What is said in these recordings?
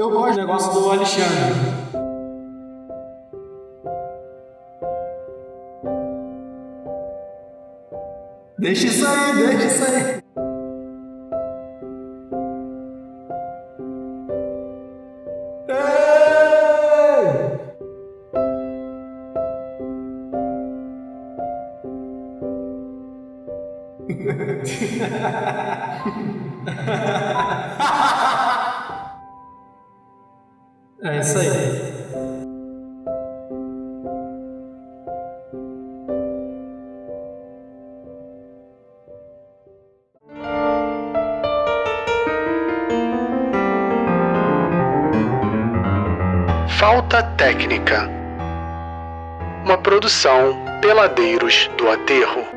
Eu gosto do negócio do Alexandre. Deixa isso aí, deixa isso aí. É isso aí. Falta Técnica. Uma produção Peladeiros do Aterro.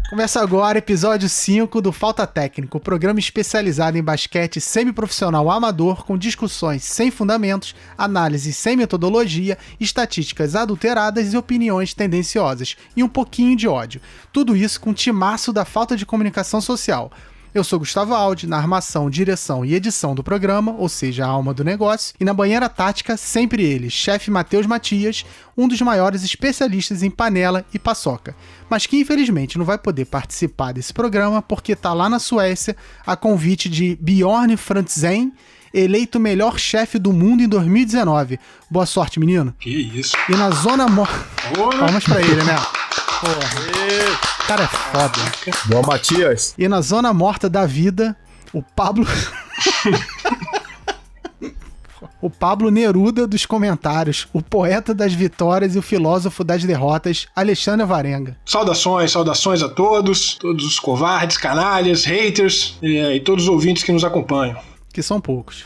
Começa agora episódio 5 do Falta Técnica, o programa especializado em basquete semiprofissional amador com discussões sem fundamentos, análises sem metodologia, estatísticas adulteradas e opiniões tendenciosas, e um pouquinho de ódio. Tudo isso com o timaço da falta de comunicação social. Eu sou Gustavo Aldi, na armação, direção e edição do programa, ou seja, a alma do negócio, e na banheira tática, sempre ele, chefe Matheus Matias, um dos maiores especialistas em panela e paçoca, mas que infelizmente não vai poder participar desse programa porque tá lá na Suécia a convite de Bjorn Frantzen, eleito melhor chefe do mundo em 2019. Boa sorte, menino. Que isso. E na zona Palmas pra ele, né? Porra. O cara é foda. Boa, Matias. E na zona morta da vida, o Pablo... O Pablo Neruda dos comentários, o poeta das vitórias e o filósofo das derrotas, Alexandre Varenga. Saudações a todos os covardes, canalhas, haters e todos os ouvintes que nos acompanham. Que são poucos.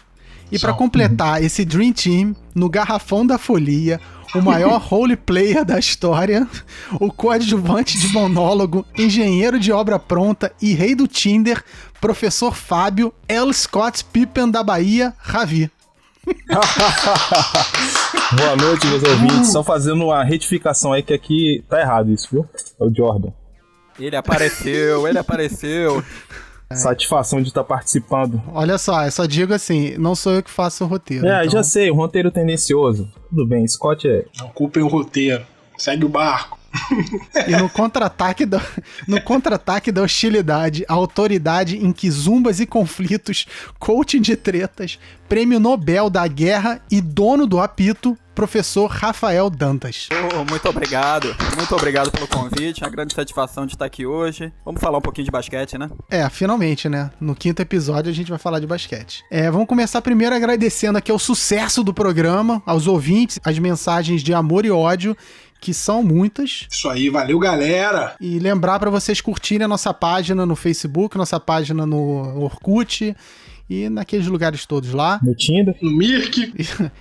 E para completar esse Dream Team, no garrafão da folia, o maior role player da história, o coadjuvante de monólogo, engenheiro de obra pronta e rei do Tinder, professor Fábio L. Scott Pippen da Bahia, Ravi. Boa noite, meus ouvintes. Só fazendo uma retificação aí que aqui tá errado isso, viu? É o Jordan. Ele apareceu. Satisfação de estar participando. Olha só, eu só digo assim, não sou eu que faço o roteiro. Então... já sei, o roteiro tendencioso. Tudo bem, Scott é... Não culpem o roteiro, segue o barco. E no contra-ataque da hostilidade, a autoridade em que zumbas e conflitos, coaching de tretas, prêmio Nobel da Guerra e dono do apito, professor Rafael Dantas. Muito obrigado pelo convite, uma grande satisfação de estar aqui hoje. Vamos falar um pouquinho de basquete, né? Finalmente, né? No 5º episódio a gente vai falar de basquete. Vamos começar primeiro agradecendo aqui ao sucesso do programa, aos ouvintes, as mensagens de amor e ódio, que são muitas. Isso aí, valeu, galera! E lembrar para vocês curtirem a nossa página no Facebook, nossa página no Orkut e naqueles lugares todos lá. No Tinder. No Mirk.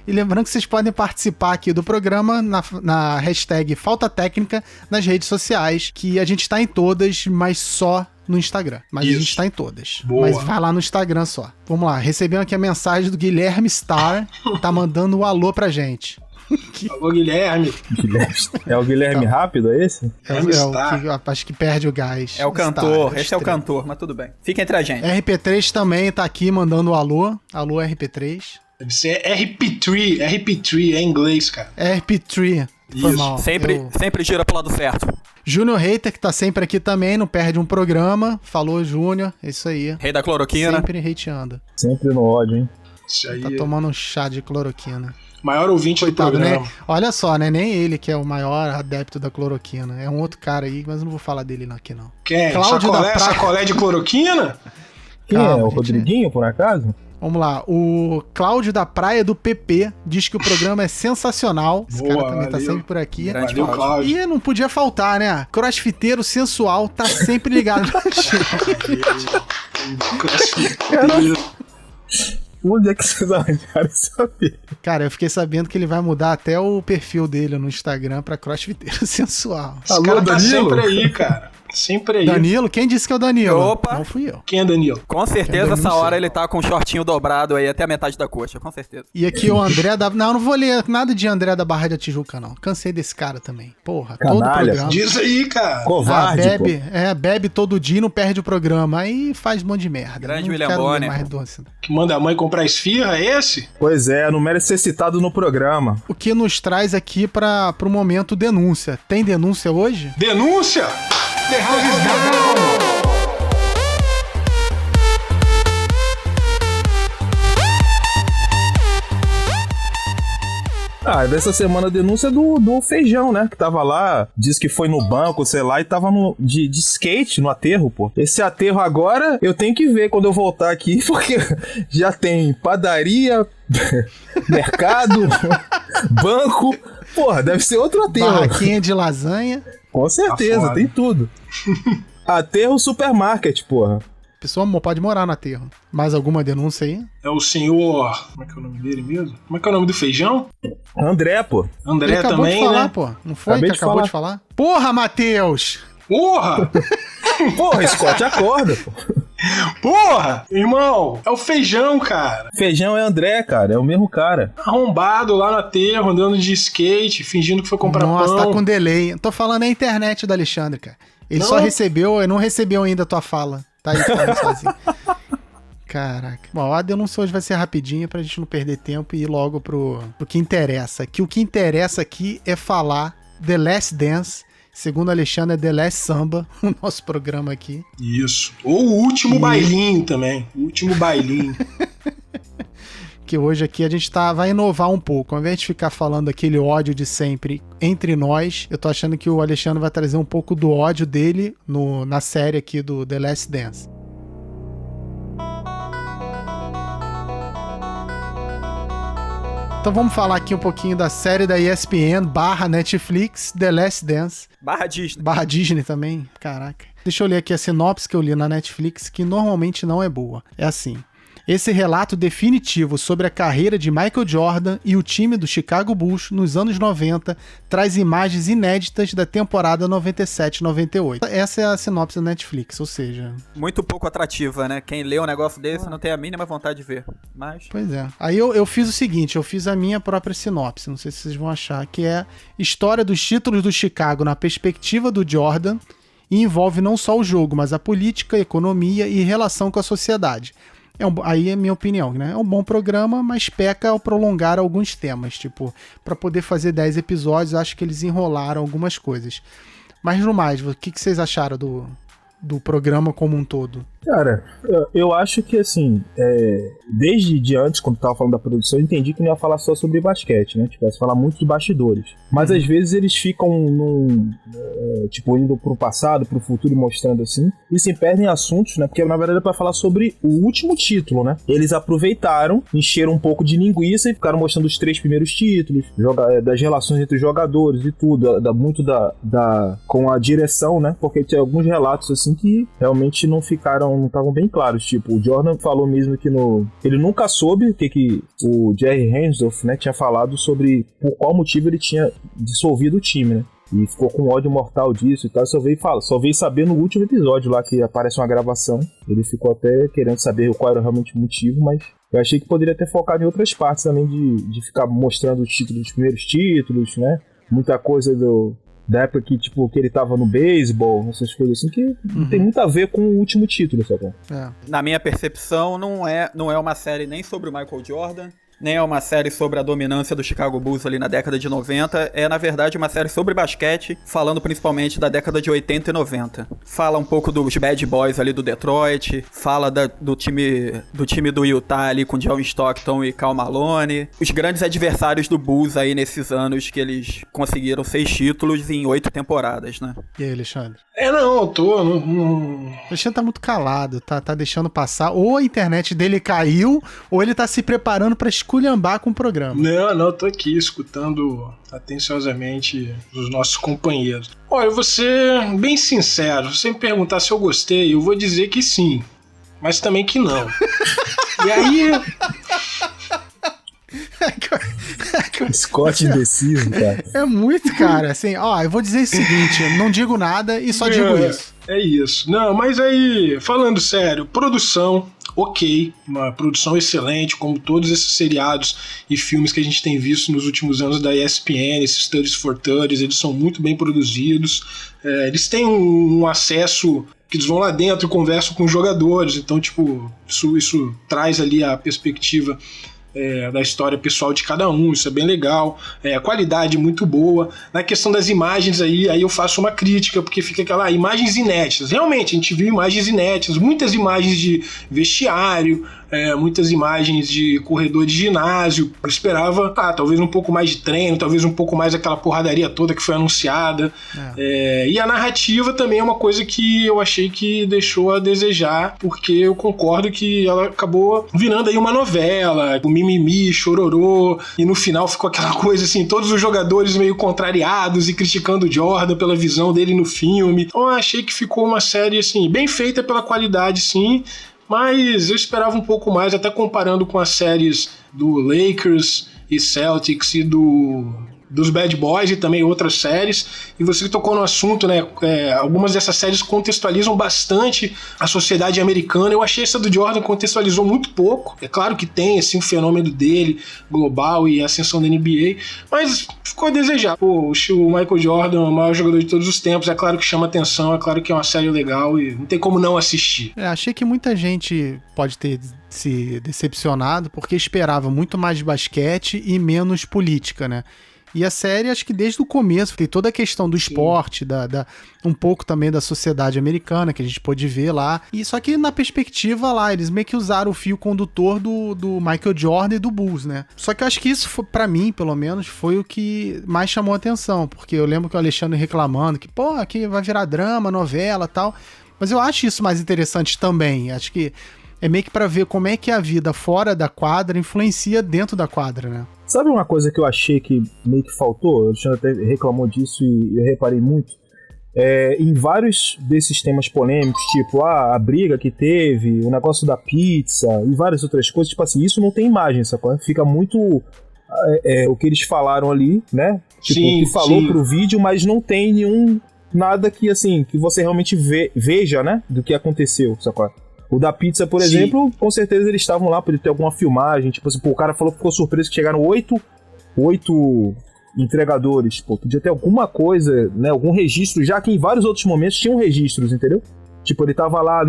E lembrando que vocês podem participar aqui do programa na hashtag Falta Técnica nas redes sociais, que a gente tá em todas, mas só no Instagram. Mas isso. A gente tá em todas. Boa. Mas vai lá no Instagram só. Vamos lá, recebemos aqui a mensagem do Guilherme Star, tá mandando um alô pra gente. Alô, Guilherme. É o Guilherme rápido, é esse? É o que acho que perde o gás. É o cantor, esse é o cantor, mas tudo bem. Fica entre a gente. RP3 também tá aqui mandando um alô. Alô, RP3. Deve ser RP3 é inglês, cara. RP3. Foi mal. Sempre gira pro lado certo. Júnior Hater, que tá sempre aqui também, não perde um programa. Falou, Júnior, é isso aí. Rei da cloroquina. Sempre hateando. Sempre no ódio, hein? Isso aí. Tá tomando um chá de cloroquina. Maior ouvinte Coitado, do programa. Né? Olha só, né? Nem ele que é o maior adepto da cloroquina. É um outro cara aí, mas eu não vou falar dele aqui, não. Quem? Cláudio Sacolé de cloroquina? Quem Calma, é? O gente. Rodriguinho, por acaso? Vamos lá. O Cláudio da Praia do PP diz que o programa é sensacional. Esse Boa, cara também valeu. tá sempre por aqui. Valeu, Cláudio. E não podia faltar, né? Crossfiteiro sensual tá sempre ligado na Crossfiteiro. Onde é que vocês arranjaram saber? Cara, eu fiquei sabendo que ele vai mudar até o perfil dele no Instagram pra crossfiteiro sensual. Esse Alô, cara tá Danilo? sempre aí, cara. Sempre aí. Danilo? Quem disse que é o Danilo? Opa! Não fui eu. Quem é Danilo? Com certeza essa hora ele tá com um shortinho dobrado aí até a metade da coxa, com certeza. E aqui o André da... Não vou ler nada de André da Barra da Tijuca, não. Cansei desse cara também. Porra, todo Canalha. programa. Diz aí, cara. Covarde, bebe todo dia e não perde o programa. Aí faz um monte de merda. Grande Não William quero ler Bonner. mais doce. Que manda a mãe comprar esfirra, é esse? pô. Pois é, não merece ser citado no programa. O que nos traz aqui para o momento denúncia. Tem denúncia hoje? Denúncia! The house is down! Ah, dessa semana a denúncia do Feijão, né? Que tava lá, disse que foi no banco, sei lá, e tava de skate no aterro, pô. Esse aterro agora eu tenho que ver quando eu voltar aqui, porque já tem padaria, mercado, banco. Porra, deve ser outro aterro. Barraquinha de lasanha. Com certeza, Tá tem tudo. Aterro supermarket, porra. A pessoa pode morar no aterro. Mais alguma denúncia aí? É o senhor... Como é que é o nome dele mesmo? Como é que é o nome do Feijão? André, pô. André Ele acabou também, de falar, né? pô. Não foi Acabei que de acabou falar. de falar? Porra, Matheus! Porra! Porra, Scott, acorda, pô. Porra! Irmão, é o Feijão, cara. Feijão é André, cara, é o mesmo cara. Arrombado lá no aterro, andando de skate, fingindo que foi comprar Nossa, pão. tá com delay. Tô falando a internet do Alexandre, cara. Ele Não. só recebeu, não recebeu ainda a tua fala. Tá aí falando sozinho. Caraca. Bom, a denúncia hoje vai ser rapidinha pra gente não perder tempo e ir logo pro que interessa. Que o que interessa aqui é falar The Last Dance. Segundo Alexandre, é The Last Samba, o nosso programa aqui. Isso. Ou o último bailinho também. O último bailinho. Que hoje aqui a gente vai inovar um pouco. Ao invés de ficar falando aquele ódio de sempre entre nós, eu tô achando que o Alexandre vai trazer um pouco do ódio dele na série aqui do The Last Dance. Então vamos falar aqui um pouquinho da série da ESPN / Netflix, The Last Dance. Barra Disney também, caraca. Deixa eu ler aqui a sinopse que eu li na Netflix, que normalmente não é boa. É assim: esse relato definitivo sobre a carreira de Michael Jordan e o time do Chicago Bulls nos anos 90 traz imagens inéditas da temporada 97-98. Essa é a sinopse da Netflix, ou seja... Muito pouco atrativa, né? Quem lê um negócio desse não tem a mínima vontade de ver. Mas... Pois é. Aí eu fiz o seguinte, eu fiz a minha própria sinopse, não sei se vocês vão achar, que é história dos títulos do Chicago na perspectiva do Jordan e envolve não só o jogo, mas a política, a economia e relação com a sociedade. Aí é minha opinião, né? É um bom programa, mas peca ao prolongar alguns temas. Tipo, pra poder fazer 10 episódios, acho que eles enrolaram algumas coisas. Mas no mais, o que vocês acharam do programa como um todo? Cara, eu acho que assim, desde antes, quando eu tava falando da produção, eu entendi que não ia falar só sobre basquete, né? Tipo, ia falar muito de bastidores. Mas às vezes eles ficam tipo, indo pro passado, pro futuro, mostrando assim, e se perdem assuntos, né? Porque na verdade é pra falar sobre o último título, né? Eles aproveitaram, encheram um pouco de linguiça e ficaram mostrando os 3 primeiros títulos, das relações entre os jogadores e tudo, muito com a direção, né? Porque tinha alguns relatos assim que realmente não estavam bem claros. Tipo, o Jordan falou mesmo que ele nunca soube o que o Jerry Reinsdorf, né, tinha falado sobre por qual motivo ele tinha dissolvido o time, né? E ficou com ódio mortal disso e tal. Só veio saber no último episódio lá que aparece uma gravação. Ele ficou até querendo saber qual era realmente o motivo, mas eu achei que poderia ter focado em outras partes também de ficar mostrando os títulos dos primeiros títulos, né? Muita coisa da época que, tipo, que ele tava no beisebol, essas coisas assim, que tem muito a ver com o último título, sabe? Na minha percepção, não é uma série nem sobre o Michael Jordan, nem é uma série sobre a dominância do Chicago Bulls ali na década de 90, é na verdade uma série sobre basquete, falando principalmente da década de 80 e 90. Fala um pouco dos bad boys ali do Detroit, fala do time do Utah ali com John Stockton e Karl Malone, os grandes adversários do Bulls aí nesses anos que eles conseguiram 6 títulos em 8 temporadas, né? E aí, Alexandre? Não, eu tô... O Alexandre tá muito calado, tá deixando passar. Ou a internet dele caiu, ou ele tá se preparando pra esculhambar com o programa. Não, eu tô aqui escutando atenciosamente os nossos companheiros. Olha, eu vou ser bem sincero. Se você me perguntar se eu gostei, eu vou dizer que sim, mas também que não. E aí... Scott indeciso, cara. É muito, cara. Assim, eu vou dizer o seguinte, não digo nada e só digo isso. É isso. Não, mas aí, falando sério, produção, ok, uma produção excelente, como todos esses seriados e filmes que a gente tem visto nos últimos anos da ESPN, esses Studies for Studies, eles são muito bem produzidos, eles têm um acesso que eles vão lá dentro e conversam com os jogadores, então tipo, isso traz ali a perspectiva da história pessoal de cada um, isso é bem legal, qualidade muito boa. Na questão das imagens aí eu faço uma crítica, porque fica aquela imagens inéditas, realmente a gente viu imagens inéditas, muitas imagens de vestiário, muitas imagens de corredor de ginásio. Eu esperava talvez um pouco mais de treino, talvez um pouco mais aquela porradaria toda que foi anunciada, e a narrativa também é uma coisa que eu achei que deixou a desejar, porque eu concordo que ela acabou virando aí uma novela, o mimimi, chororô, e no final ficou aquela coisa assim, todos os jogadores meio contrariados e criticando o Jordan pela visão dele no filme. Então eu achei que ficou uma série assim, bem feita pela qualidade, sim, mas eu esperava um pouco mais, até comparando com as séries do Lakers e Celtics e dos Bad Boys e também outras séries. E você tocou no assunto, né? Algumas dessas séries contextualizam bastante a sociedade americana. Eu achei essa do Jordan contextualizou muito pouco. É claro que tem assim, um fenômeno dele global e a ascensão da NBA, mas ficou a desejar. Pô, o Michael Jordan, o maior jogador de todos os tempos, é claro que chama atenção, é claro que é uma série legal e não tem como não assistir. Achei que muita gente pode ter se decepcionado porque esperava muito mais de basquete e menos política, né? E a série, acho que desde o começo, tem toda a questão do esporte, um pouco também da sociedade americana, que a gente pôde ver lá. E só que na perspectiva lá, eles meio que usaram o fio condutor do Michael Jordan e do Bulls, né? Só que eu acho que isso, pra mim, pelo menos, foi o que mais chamou a atenção. Porque eu lembro que o Alexandre reclamando que, pô, aqui vai virar drama, novela e tal. Mas eu acho isso mais interessante também. Acho que é meio que pra ver como é que a vida fora da quadra influencia dentro da quadra, né? Sabe uma coisa que eu achei que meio que faltou? O Alexandre até reclamou disso e eu reparei muito. Em vários desses temas polêmicos, tipo a briga que teve, o negócio da pizza e várias outras coisas, tipo assim, isso não tem imagem, sacou? Fica muito o que eles falaram ali, né? Tipo, sim, o que falou sim. pro vídeo, mas não tem nada que, assim, que você realmente veja, né? Do que aconteceu, sacou? O da pizza, por exemplo, com certeza eles estavam lá, podia ter alguma filmagem, tipo assim, pô, o cara falou que ficou surpreso que chegaram 8 entregadores, pô, podia ter alguma coisa, né, algum registro, já que em vários outros momentos tinham registros, entendeu? Tipo, ele tava lá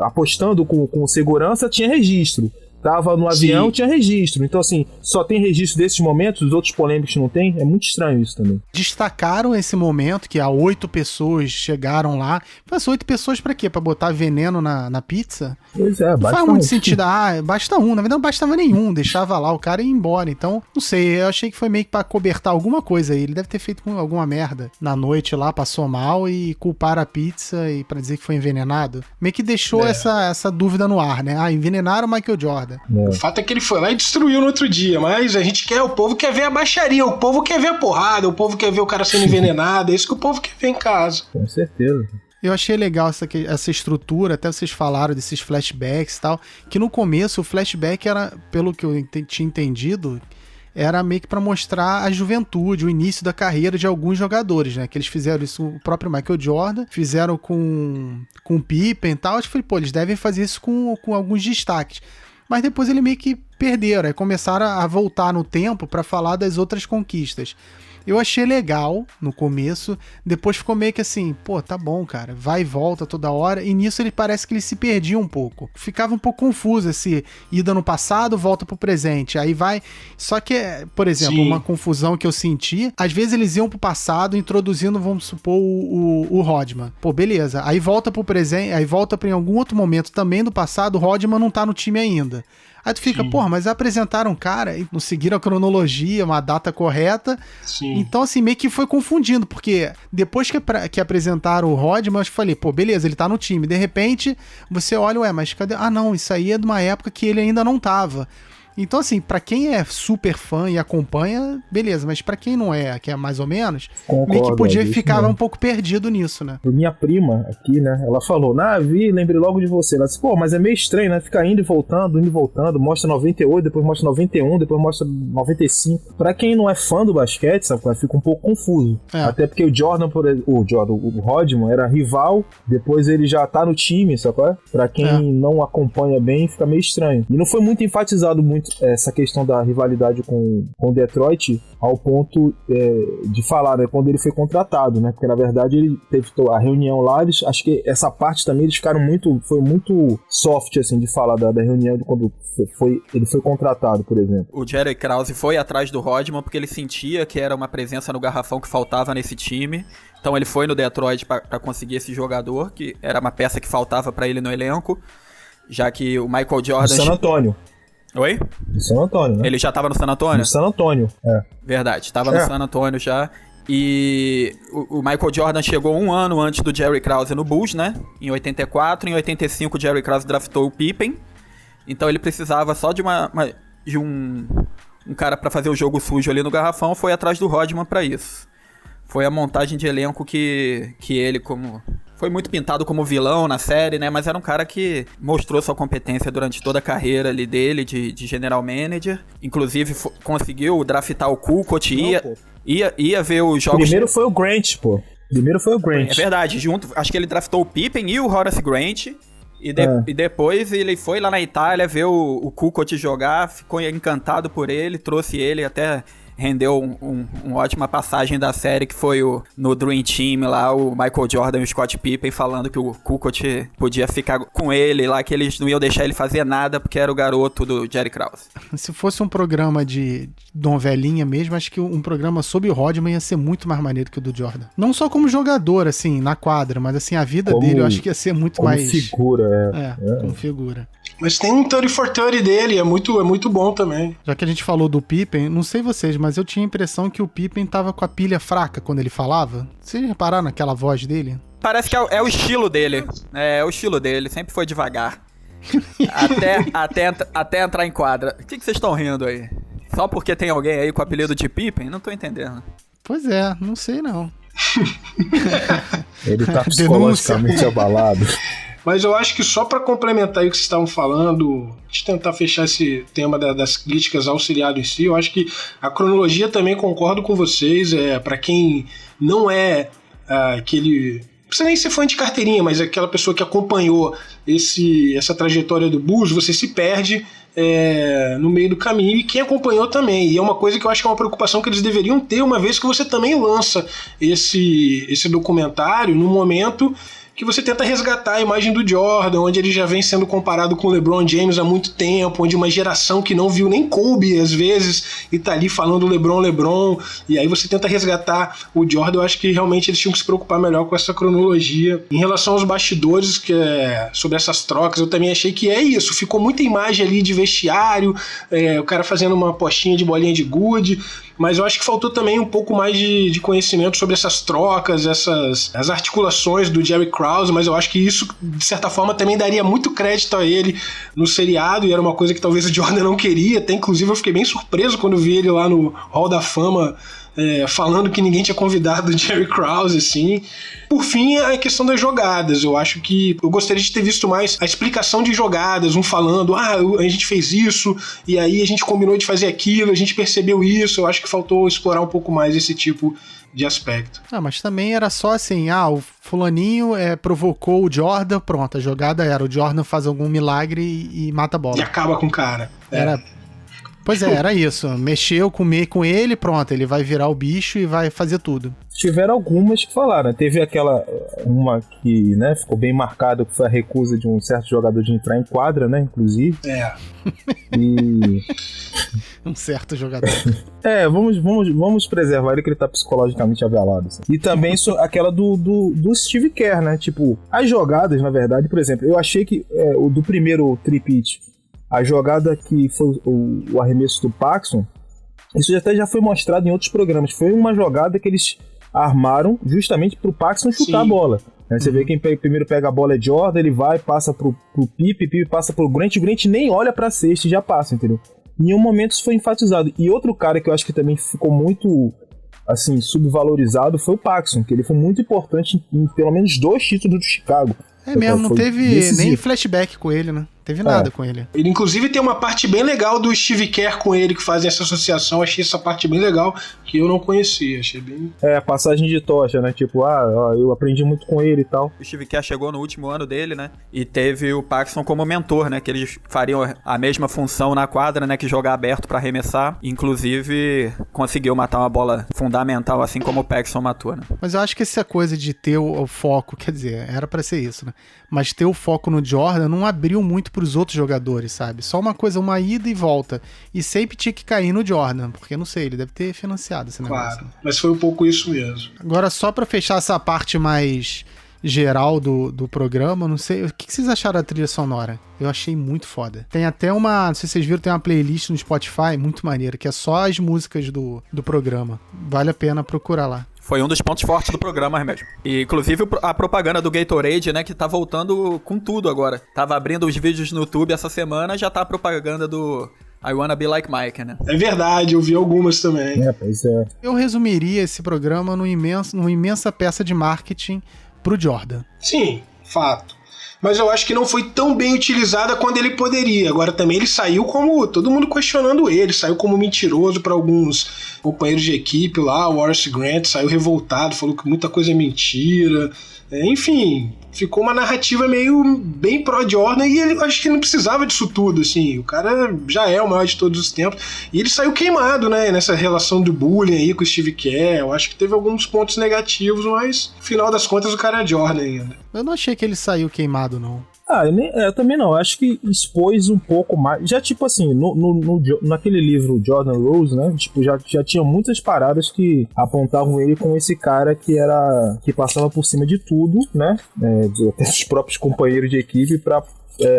apostando com segurança, tinha registro. Tava no avião, sim, tinha registro. Então, assim, só tem registro desses momentos, os outros polêmicos não tem. É muito estranho isso também. Destacaram esse momento que 8 pessoas chegaram lá. Mas 8 pessoas pra quê? Pra botar veneno na pizza? Pois é, não basta faz muito sentido. Basta um. Na verdade, não bastava nenhum. Deixava lá o cara e ia embora. Então, não sei. Eu achei que foi meio que pra cobertar alguma coisa aí. Ele deve ter feito alguma merda na noite lá, passou mal e culpar a pizza e pra dizer que foi envenenado. Meio que deixou essa dúvida no ar, né? Envenenaram o Michael Jordan. O fato é que ele foi lá e destruiu no outro dia, mas o povo quer ver a baixaria, o povo quer ver a porrada, o povo quer ver o cara sendo envenenado, é isso que o povo quer ver em casa. Com certeza. Eu achei legal essa estrutura, até vocês falaram desses flashbacks e tal, que no começo o flashback era, pelo que eu tinha entendido, era meio que pra mostrar a juventude, o início da carreira de alguns jogadores, né? Que eles fizeram isso, o próprio Michael Jordan, fizeram com o Pippen e tal. Acho que foi, pô, eles devem fazer isso com alguns destaques. Mas depois ele meio que perderam, aí começaram a voltar no tempo pra falar das outras conquistas. Eu achei legal no começo, depois ficou meio que assim, pô, tá bom, cara, vai e volta toda hora, e nisso ele parece que ele se perdia um pouco. Ficava um pouco confuso esse ida no passado, volta pro presente, aí vai... Só que, por exemplo, uma confusão que eu senti, às vezes eles iam pro passado introduzindo, vamos supor, o Rodman. Pô, beleza, aí volta pro presente, aí volta pra em algum outro momento também do passado, o Rodman não tá no time ainda. Aí tu fica, porra, mas apresentaram um cara e não seguiram a cronologia, uma data correta. Sim. Então, assim, meio que foi confundindo, porque depois que apresentaram o Rodman, eu falei, pô, beleza, ele tá no time. De repente, você olha, mas cadê? Ah, não, isso aí é de uma época que ele ainda não tava. Então, assim, pra quem é super fã e acompanha, beleza, mas pra quem não é, que é mais ou menos, meio que podia ficar um pouco perdido nisso, né? Minha prima aqui, né, ela falou, lembrei logo de você. Ela disse, pô, mas é meio estranho, né, ficar indo e voltando, mostra 98, depois mostra 91, depois mostra 95. Pra quem não é fã do basquete, sabe, fica um pouco confuso. Até porque o Jordan, o Rodman era rival, depois ele já tá no time, sabe? Pra quem não acompanha bem, fica meio estranho. E não foi muito enfatizado essa questão da rivalidade com Detroit ao ponto de falar, né, quando ele foi contratado, né? Porque na verdade ele teve a reunião lá, acho que essa parte também eles ficaram foi muito soft, assim, de falar da reunião de quando ele foi contratado, por exemplo. O Jerry Krause foi atrás do Rodman porque ele sentia que era uma presença no garrafão que faltava nesse time. Então ele foi no Detroit para conseguir esse jogador, que era uma peça que faltava para ele no elenco, já que o Michael Jordan... No San Antonio. Oi? No San Antonio, né? Ele já tava no San Antonio? No San Antonio, Verdade, tava no San Antonio já. E o Michael Jordan chegou um ano antes do Jerry Krause no Bulls, né? Em 84, em 85 o Jerry Krause draftou o Pippen. Então ele precisava só de um cara pra fazer o jogo sujo ali no garrafão, foi atrás do Rodman pra isso. Foi a montagem de elenco que ele, foi muito pintado como vilão na série, né? Mas era um cara que mostrou sua competência durante toda a carreira ali dele, de general manager. Inclusive, conseguiu draftar o Kukoc, ia ver os jogos... Primeiro foi o Grant, pô. É verdade, acho que ele draftou o Pippen e o Horace Grant. E depois ele foi lá na Itália ver o Kukoc jogar, ficou encantado por ele, trouxe ele até... Rendeu uma ótima passagem da série, que foi no Dream Team lá, o Michael Jordan e o Scott Pippen falando que o Kukoc podia ficar com ele lá, que eles não iam deixar ele fazer nada porque era o garoto do Jerry Krause. Se fosse um programa de novelinha mesmo, acho que um programa sobre o Rodman ia ser muito mais maneiro que o do Jordan. Não só como jogador, assim, na quadra, mas assim, a vida dele eu acho que ia ser muito mais... figura, como figura. Mas tem um 30 for 30 dele, é muito bom também. Já que a gente falou do Pippen, não sei vocês, mas eu tinha a impressão que o Pippen tava com a pilha fraca quando ele falava. Vocês repararam naquela voz dele? Parece que é o estilo dele. É o estilo dele, sempre foi devagar. até entrar em quadra. O que vocês estão rindo aí? Só porque tem alguém aí com o apelido de Pippen? Não tô entendendo. Pois é, não sei não. Ele tá psicologicamente abalado. Mas eu acho que só para complementar aí o que vocês estavam falando, de tentar fechar esse tema das críticas ao seriado em si, eu acho que a cronologia também concordo com vocês. Para quem não é aquele... Não precisa nem ser fã de carteirinha, mas aquela pessoa que acompanhou essa trajetória do Bulls, você se perde no meio do caminho, e quem acompanhou também. E é uma coisa que eu acho que é uma preocupação que eles deveriam ter, uma vez que você também lança esse documentário no momento que você tenta resgatar a imagem do Jordan, onde ele já vem sendo comparado com o LeBron James há muito tempo, onde uma geração que não viu nem Kobe, às vezes, e tá ali falando LeBron, e aí você tenta resgatar o Jordan. Eu acho que realmente eles tinham que se preocupar melhor com essa cronologia. Em relação aos bastidores, sobre essas trocas, eu também achei que é isso, ficou muita imagem ali de vestiário, o cara fazendo uma apostinha de bolinha de gude, mas eu acho que faltou também um pouco mais de conhecimento sobre essas trocas, as articulações do Jerry Krause, mas eu acho que isso, de certa forma, também daria muito crédito a ele no seriado, e era uma coisa que talvez o Jordan não queria. Até, inclusive, eu fiquei bem surpreso quando eu vi ele lá no Hall da Fama, falando que ninguém tinha convidado o Jerry Krause, assim. Por fim, a questão das jogadas. Eu acho que eu gostaria de ter visto mais a explicação de jogadas, um falando, a gente fez isso, e aí a gente combinou de fazer aquilo, a gente percebeu isso. Eu acho que faltou explorar um pouco mais esse tipo de aspecto. Mas também era só assim, o fulaninho provocou o Jordan, pronto, a jogada era, o Jordan faz algum milagre e mata a bola. E acaba com o cara. Pois era isso. Mexeu com ele, pronto, ele vai virar o bicho e vai fazer tudo. Tiveram algumas que falaram. Teve uma que, né, ficou bem marcada, que foi a recusa de um certo jogador de entrar em quadra, né, inclusive. Um certo jogador. Vamos preservar ele, que ele tá psicologicamente abalado. Assim. E também aquela do Steve Kerr, né, tipo, as jogadas, na verdade, por exemplo, eu achei que o do primeiro tripit, a jogada que foi o arremesso do Paxson, isso até já foi mostrado em outros programas. Foi uma jogada que eles armaram justamente pro Paxson chutar a bola. Você vê quem primeiro pega a bola é Jordan, ele vai, passa pro Pipe passa pro Grant, o Grant nem olha pra cesta e já passa, entendeu? Em nenhum momento isso foi enfatizado. E outro cara que eu acho que também ficou muito, assim, subvalorizado foi o Paxson, que ele foi muito importante em pelo menos 2 títulos do Chicago. É mesmo, não teve decisivo. Nem flashback com ele, né? Teve nada com ele. Ele, inclusive, tem uma parte bem legal do Steve Kerr com ele, que fazem essa associação. Achei essa parte bem legal, que eu não conhecia. Achei bem... a passagem de tocha, né? Tipo, eu aprendi muito com ele e tal. O Steve Kerr chegou no último ano dele, né? E teve o Paxson como mentor, né? Que eles fariam a mesma função na quadra, né? Que jogar aberto pra arremessar. Inclusive, conseguiu matar uma bola fundamental, assim como o Paxson matou, né? Mas eu acho que essa coisa de ter o foco, quer dizer, era pra ser isso, né? Mas ter o foco no Jordan não abriu muito pros outros jogadores, sabe? Só uma coisa, uma ida e volta. E sempre tinha que cair no Jordan, porque, não sei, ele deve ter financiado esse negócio. Claro, mas foi um pouco isso mesmo. Agora, só pra fechar essa parte mais geral do programa, não sei, o que vocês acharam da trilha sonora? Eu achei muito foda. Tem até uma, não sei se vocês viram, tem uma playlist no Spotify muito maneira, que é só as músicas do programa. Vale a pena procurar lá. Foi um dos pontos fortes do programa mesmo. E, inclusive, a propaganda do Gatorade, né, que tá voltando com tudo agora. Tava abrindo os vídeos no YouTube essa semana, já tá a propaganda do I Wanna Be Like Mike, né? É verdade, eu vi algumas também. Pois é. Eu resumiria esse programa numa imensa peça de marketing pro Jordan. Sim, fato. Mas eu acho que não foi tão bem utilizada quando ele poderia. Agora também ele saiu como todo mundo questionando ele, saiu como mentiroso para alguns companheiros de equipe lá. O Horace Grant saiu revoltado, falou que muita coisa é mentira. Enfim, ficou uma narrativa meio bem pró-Jordan e ele acho que não precisava disso tudo, assim. O cara já é o maior de todos os tempos. E ele saiu queimado, né, nessa relação do bullying aí com o Steve Kerr. Eu acho que teve alguns pontos negativos, mas no final das contas o cara é Jordan ainda. Eu não achei que ele saiu queimado, não. Eu também não, acho que expôs um pouco mais, já tipo assim, naquele livro Jordan Rose, né, tipo, já tinha muitas paradas que apontavam ele como esse cara que passava por cima de tudo, né, até os próprios companheiros de equipe pra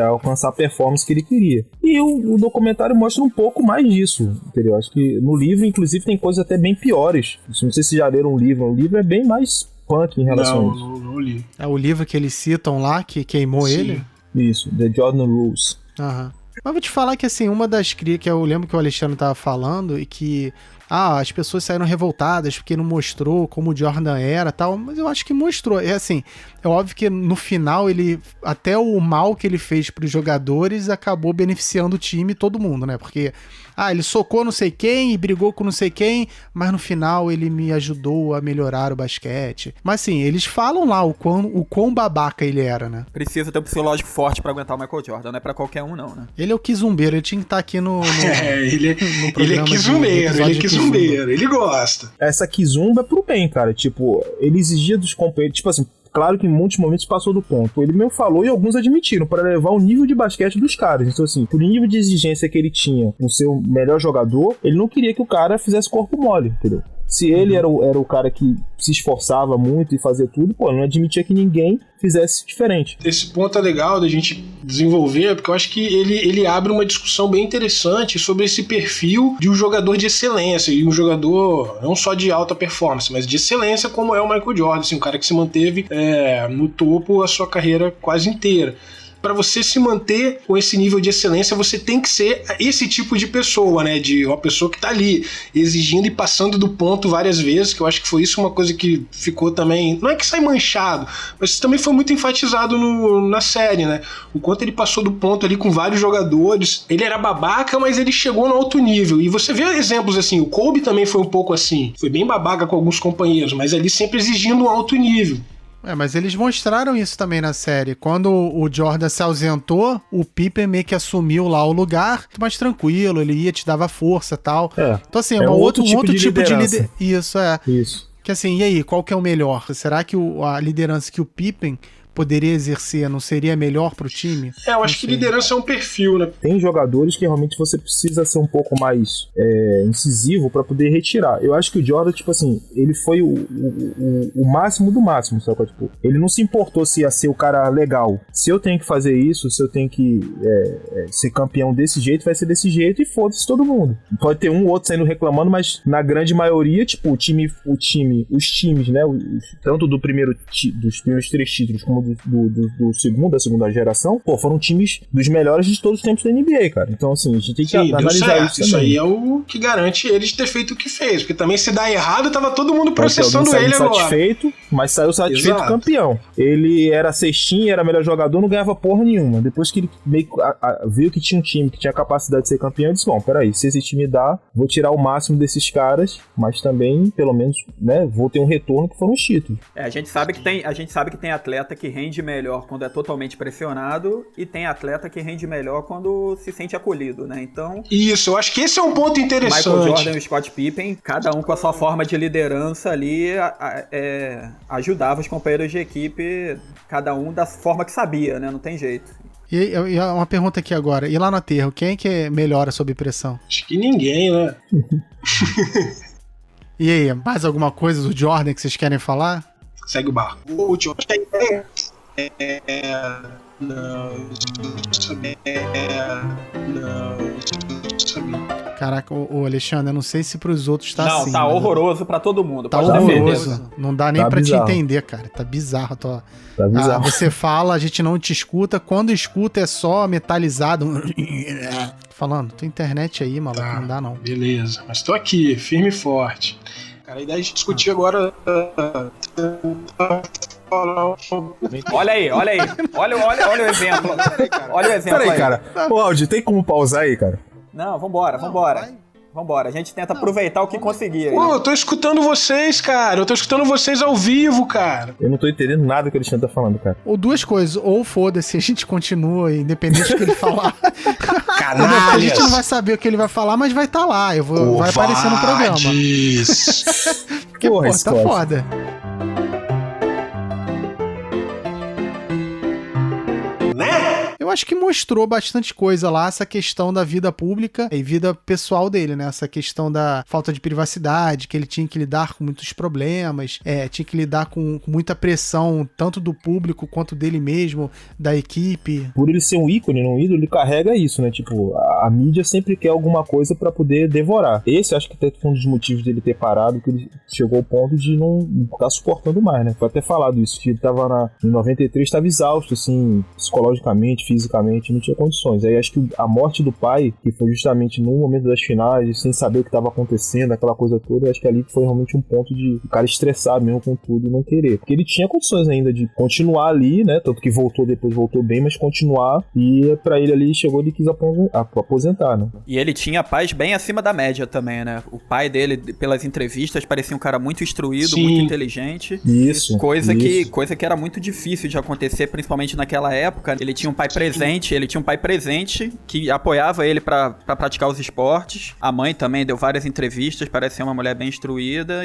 alcançar a performance que ele queria. E o documentário mostra um pouco mais disso, entendeu? Acho que no livro, inclusive, tem coisas até bem piores. Não sei se vocês já leram o livro é bem mais punk em relação a isso. Não li. É o livro que eles citam lá, que queimou ele? Isso, The Jordan Rules. Aham. Mas vou te falar que, assim, uma das críticas que eu lembro que o Alexandre tava falando e que as pessoas saíram revoltadas porque não mostrou como o Jordan era e tal, mas eu acho que mostrou. É assim, é óbvio que no final até o mal que ele fez pros jogadores acabou beneficiando o time e todo mundo, né? Porque, ele socou não sei quem e brigou com não sei quem, mas no final ele me ajudou a melhorar o basquete. Mas assim, eles falam lá o quão babaca ele era, né? Precisa ter um psicológico forte pra aguentar o Michael Jordan, não é pra qualquer um não, né? Ele é o Kizumbeiro, ele tinha que estar aqui no ele é Kizumbeiro, ele gosta. Essa Kizumba é pro bem, cara, tipo, ele exigia dos companheiros, tipo assim, claro que em muitos momentos passou do ponto. Ele mesmo falou e alguns admitiram, para levar o nível de basquete dos caras. Então, assim, por nível de exigência que ele tinha com o seu melhor jogador, ele não queria que o cara fizesse corpo mole, entendeu? Se ele era o cara que se esforçava muito e fazia tudo, não admitia que ninguém fizesse diferente. Esse ponto é legal da gente desenvolver, porque eu acho que ele abre uma discussão bem interessante sobre esse perfil de um jogador de excelência, e um jogador não só de alta performance, mas de excelência como é o Michael Jordan, assim, um cara que se manteve no topo a sua carreira quase inteira. Para você se manter com esse nível de excelência, você tem que ser esse tipo de pessoa, né? De uma pessoa que tá ali exigindo e passando do ponto várias vezes, que eu acho que foi isso uma coisa que ficou também... Não é que sai manchado, mas também foi muito enfatizado na série, né? O quanto ele passou do ponto ali com vários jogadores. Ele era babaca, mas ele chegou no alto nível. E você vê exemplos assim, o Kobe também foi um pouco assim. Foi bem babaca com alguns companheiros, mas ali sempre exigindo um alto nível. Mas eles mostraram isso também na série. Quando o Jordan se ausentou, o Pippen meio que assumiu lá o lugar, mais tranquilo, ele ia, te dava força e tal. Então, assim, um outro tipo de liderança. Isso. Que assim, e aí, qual que é o melhor? Será que a liderança que o Pippen poderia exercer não seria melhor pro time? Eu acho que liderança é um perfil, né? Tem jogadores que realmente você precisa ser um pouco mais incisivo pra poder retirar. Eu acho que o Jordan, tipo assim, ele foi o máximo do máximo, sabe? Tipo, ele não se importou se ia ser o cara legal. Se eu tenho que fazer isso, se eu tenho que ser campeão desse jeito, vai ser desse jeito e foda-se todo mundo. Pode ter um ou outro saindo reclamando, mas na grande maioria, tipo, os times, né? Tanto dos primeiros 3 títulos como da segunda geração, pô, foram times dos melhores de todos os tempos da NBA, cara. Então, assim, a gente tem que analisar isso. Isso aí é o que garante ele de ter feito o que fez. Porque também, se dá errado, tava todo mundo processando ele agora. Satisfeito, mas saiu satisfeito campeão. Ele era cestinha, era melhor jogador, não ganhava porra nenhuma. Depois que ele meio viu que tinha um time que tinha capacidade de ser campeão, ele disse, bom, peraí, se esse time dá, vou tirar o máximo desses caras, mas também, pelo menos, né, vou ter um retorno que foram os títulos. A gente sabe que tem atleta que rende melhor quando é totalmente pressionado e tem atleta que rende melhor quando se sente acolhido, né? Então... Isso, eu acho que esse é um ponto interessante. Michael Jordan e o Scott Pippen, cada um com a sua forma de liderança ali, ajudava os companheiros de equipe, cada um da forma que sabia, né? Não tem jeito. E uma pergunta aqui agora, e lá no aterro, quem que melhora sob pressão? Acho que ninguém, né? E aí, mais alguma coisa do Jordan que vocês querem falar? Segue o barco. O Jordan não sabia. Caraca, o Alexandre, eu não sei se pros outros tá assim. Não, tá horroroso pra todo mundo. Tá horroroso. Não dá nem pra bizarro. te entender, cara. Tá bizarro. Tá bizarro. Você fala, a gente não te escuta. Quando escuta é só metalizado. Falando, tua internet aí, maluco, não dá não. Beleza, mas tô aqui, firme e forte. Cara, a ideia de discutir agora... Olha aí. Olha o exemplo. Olha o exemplo aí. Peraí, cara. Ô, Aldi, tem como pausar aí, cara? Não, vambora. Vambora, a gente tenta aproveitar o que conseguir. Pô, eu tô escutando vocês, cara. Eu tô escutando vocês ao vivo, cara. Eu não tô entendendo nada que o Alexandre tá falando, cara. Ou duas coisas, ou foda-se, a gente continua, independente do que ele falar. Canalhas. A gente não vai saber o que ele vai falar, mas vai estar lá. Vai aparecer no programa. Porque, porra, pô, tá foda. Eu acho que mostrou bastante coisa lá, essa questão da vida pública e vida pessoal dele, né? Essa questão da falta de privacidade, que ele tinha que lidar com muitos problemas, tinha que lidar com muita pressão, tanto do público quanto dele mesmo, da equipe. Por ele ser um ícone, um ídolo, ele carrega isso, né? Tipo, a mídia sempre quer alguma coisa pra poder devorar. Esse acho que foi um dos motivos dele ter parado, que ele chegou ao ponto de não ficar suportando mais, né? Foi até falado isso, que ele tava em 93, estava exausto, assim, psicologicamente, fisicamente, não tinha condições. Aí acho que a morte do pai, que foi justamente no momento das finais, sem saber o que estava acontecendo, aquela coisa toda, acho que ali foi realmente um ponto de o cara estressar mesmo com tudo e não querer. Porque ele tinha condições ainda de continuar ali, né? Tanto que depois voltou bem, mas continuar. E pra ele ali, ele quis aposentar, né? E ele tinha pais bem acima da média também, né? O pai dele, pelas entrevistas, parecia um cara muito instruído, Sim. muito inteligente. Isso. Coisa que era muito difícil de acontecer, principalmente naquela época. Ele tinha um pai presente que apoiava ele pra praticar os esportes. A mãe também deu várias entrevistas, parece ser uma mulher bem instruída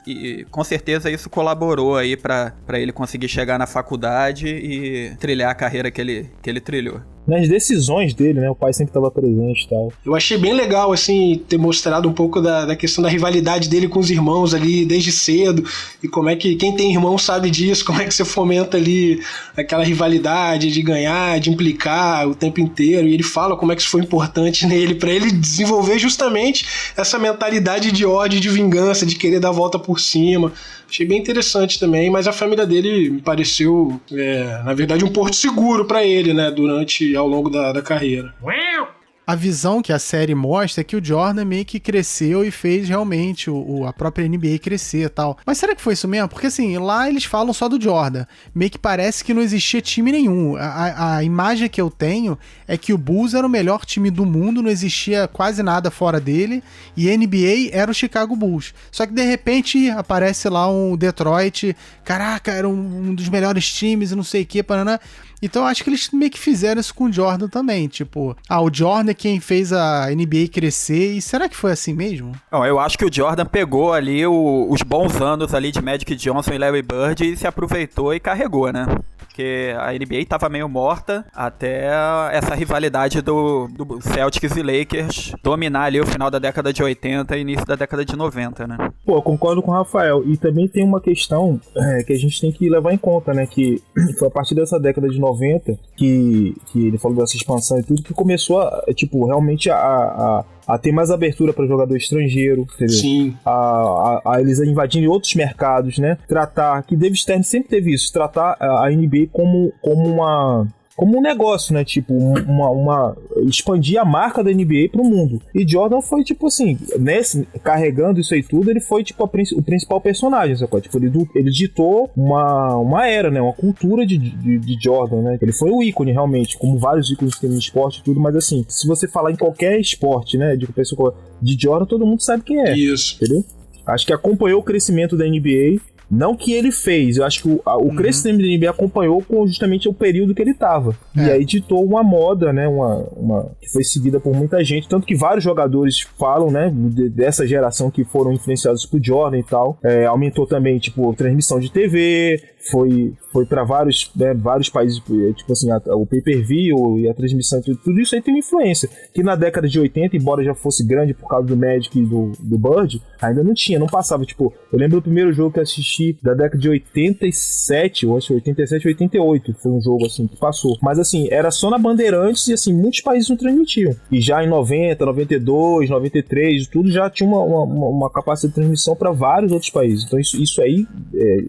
e com certeza isso colaborou aí pra ele conseguir chegar na faculdade e trilhar a carreira que ele trilhou. Nas decisões dele, né? O pai sempre estava presente e tal. Eu achei bem legal, assim, ter mostrado um pouco da questão da rivalidade dele com os irmãos ali desde cedo e como é que quem tem irmão sabe disso, como é que você fomenta ali aquela rivalidade de ganhar, de implicar o tempo inteiro, e ele fala como é que isso foi importante nele, pra ele desenvolver justamente essa mentalidade de ódio, de vingança, de querer dar a volta por cima. Achei bem interessante também, mas a família dele me pareceu, na verdade, um porto seguro pra ele, né, ao longo da carreira. A visão que a série mostra é que o Jordan meio que cresceu e fez realmente a própria NBA crescer e tal. Mas será que foi isso mesmo? Porque assim, lá eles falam só do Jordan. Meio que parece que não existia time nenhum. A imagem que eu tenho é que o Bulls era o melhor time do mundo, não existia quase nada fora dele, e a NBA era o Chicago Bulls. Só que de repente aparece lá um Detroit, caraca, era um dos melhores times e não sei o que, paraná. Então eu acho que eles meio que fizeram isso com o Jordan também, tipo, o Jordan é quem fez a NBA crescer, e será que foi assim mesmo? Não, eu acho que o Jordan pegou ali os bons anos ali de Magic Johnson e Larry Bird e se aproveitou e carregou, né? Porque a NBA tava meio morta até essa rivalidade do Celtics e Lakers dominar ali o final da década de 80 e início da década de 90, né? Pô, eu concordo com o Rafael. E também tem uma questão que a gente tem que levar em conta, né? Que foi a partir dessa década de 90 que ele falou dessa expansão e tudo, que começou realmente a ter mais abertura para jogador estrangeiro, entendeu? Sim. A eles invadirem outros mercados, né? Que David Stern sempre teve isso, tratar a NBA NBA como um negócio, né? Tipo, expandir a marca da NBA pro mundo. E Jordan foi, tipo assim, carregando isso aí tudo, ele foi, tipo, o principal personagem, sacou? Tipo, ele ditou uma era, né? Uma cultura de Jordan, né? Ele foi o ícone, realmente, como vários ícones que tem no esporte e tudo, mas assim, se você falar em qualquer esporte, né? De Jordan, todo mundo sabe quem é. Isso. Entendeu? Acho que acompanhou o crescimento da NBA. Não que ele fez, eu acho que o crescimento da NBA acompanhou com justamente o período que ele tava. E aí ditou uma moda, né, que foi seguida por muita gente, tanto que vários jogadores falam, né, dessa geração que foram influenciados por Jordan e tal. Aumentou também, tipo, transmissão de TV, foi para vários países, tipo assim, o pay-per-view e a transmissão, tudo isso aí tem uma influência. Que na década de 80, embora já fosse grande por causa do Magic e do Bird, ainda não passava. Tipo, eu lembro do primeiro jogo que eu assisti da década de 87, ou acho que 87, 88, foi um jogo assim que passou. Mas assim, era só na Bandeirantes e assim, muitos países não transmitiam. E já em 90, 92, 93, tudo já tinha uma capacidade de transmissão para vários outros países. Então isso aí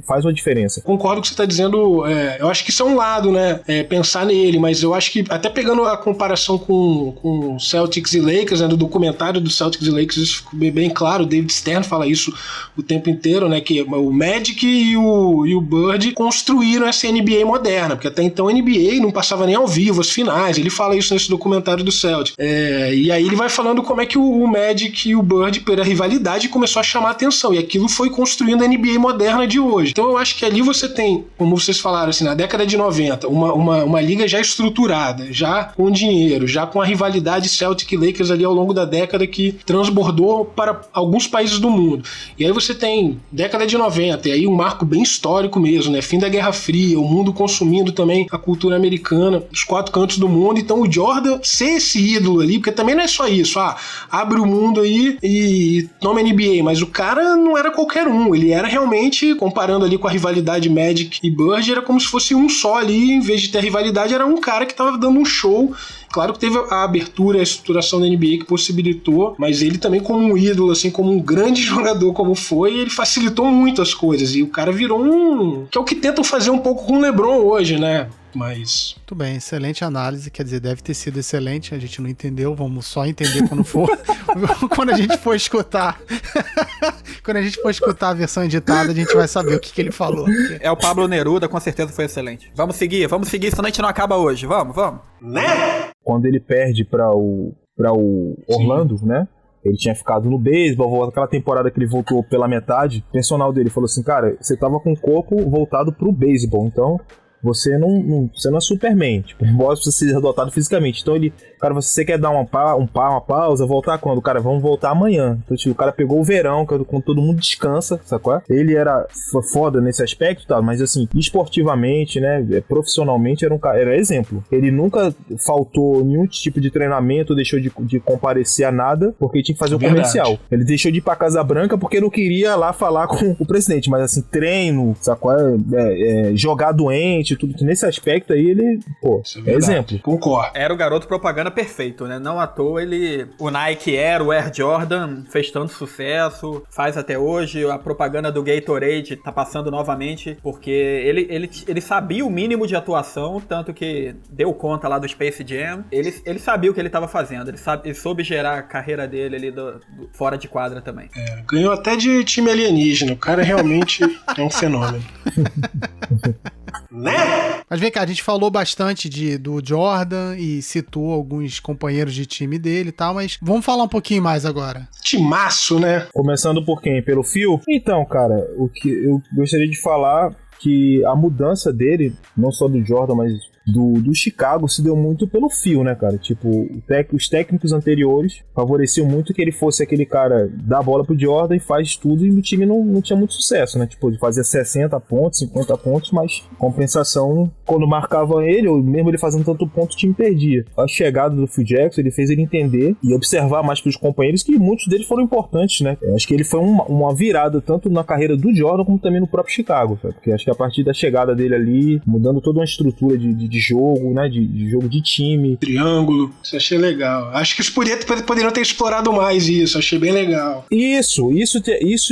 faz uma diferença. Concordo com o que você está dizendo, eu acho que isso é um lado, né, pensar nele, mas eu acho que até pegando a comparação com Celtics e Lakers, né, do documentário do Celtics e Lakers, isso ficou bem claro, o David Stern fala isso o tempo inteiro, né, que o Magic e o Bird construíram essa NBA moderna, porque até então a NBA não passava nem ao vivo as finais, ele fala isso nesse documentário do Celtics, e aí ele vai falando como é que o Magic e o Bird, pela rivalidade, começou a chamar a atenção, e aquilo foi construindo a NBA moderna de hoje. Então eu acho que ali você tem, como vocês falaram, assim, na década de 90, uma liga já estruturada, já com dinheiro, já com a rivalidade Celtic e Lakers ali ao longo da década que transbordou para alguns países do mundo. E aí você tem década de 90, e aí um marco bem histórico mesmo, né? Fim da Guerra Fria, o mundo consumindo também a cultura americana, os quatro cantos do mundo. Então o Jordan ser esse ídolo ali, porque também não é só isso, abre o mundo aí e toma NBA, mas o cara não era qualquer um, ele era realmente, comparando ali com a rivalidade Magic e Bird, era como se fosse um só ali, em vez de ter rivalidade, era um cara que tava dando um show. Claro que teve a abertura e a estruturação da NBA que possibilitou, mas ele também como um ídolo, assim, como um grande jogador como foi, ele facilitou muito as coisas, e o cara virou que é o que tentam fazer um pouco com o LeBron hoje, né? Mas... Muito bem, excelente análise, quer dizer, deve ter sido excelente, a gente não entendeu, vamos só entender quando for, quando a gente for escutar. Quando a gente for escutar a versão editada, a gente vai saber o que ele falou. É o Pablo Neruda, com certeza foi excelente. Vamos seguir, senão a gente não acaba hoje, vamos. Né? Quando ele perde para o Orlando, né? Ele tinha ficado no beisebol, aquela temporada que ele voltou pela metade, o personal dele falou assim, cara, você tava com o corpo voltado pro beisebol, então... Você não é Superman, tipo, embora você seja dotado fisicamente. Então cara, você quer dar uma pausa, voltar quando? Cara, vamos voltar amanhã. Então, tipo, o cara pegou o verão, quando todo mundo descansa, sacou? Ele era foda nesse aspecto, tá? Mas assim, esportivamente, né, profissionalmente, era exemplo. Ele nunca faltou nenhum tipo de treinamento, deixou de comparecer a nada, porque tinha que fazer o comercial. Ele deixou de ir pra Casa Branca porque não queria lá falar com o presidente, mas assim, treino, sacou? Jogar doente, tudo. Nesse aspecto aí, ele, é exemplo. Concordo. Era o garoto propaganda perfeito, né? Não à toa o Nike Air, o Air Jordan, fez tanto sucesso, faz até hoje, a propaganda do Gatorade tá passando novamente, porque ele sabia o mínimo de atuação, tanto que deu conta lá do Space Jam, ele sabia o que ele tava fazendo, ele soube gerar a carreira dele ali fora de quadra também. Ganhou até de time alienígena, o cara realmente é um fenômeno. Né? Mas vem cá, a gente falou bastante do Jordan e citou alguns companheiros de time dele e tal, mas vamos falar um pouquinho mais agora. Timaço, né? Começando por quem? Pelo Phil? Então, cara, o que eu gostaria de falar que a mudança dele, não só do Jordan, mas do Chicago, se deu muito pelo Phil, né, cara? Tipo, os técnicos anteriores favoreciam muito que ele fosse aquele cara dá a bola pro Jordan e faz tudo, e o time não tinha muito sucesso, né? Tipo, ele fazia 60 pontos, 50 pontos, mas compensação, quando marcava ele, ou mesmo ele fazendo tanto ponto, o time perdia. A chegada do Phil Jackson, ele fez ele entender e observar mais pros companheiros que muitos deles foram importantes, né? Acho que ele foi uma virada tanto na carreira do Jordan como também no próprio Chicago, cara? Porque acho que a partir da chegada dele ali, mudando toda uma estrutura de de jogo, né? De jogo de time. Triângulo, isso achei legal. Acho que eles poderiam ter explorado mais isso, achei bem legal. Isso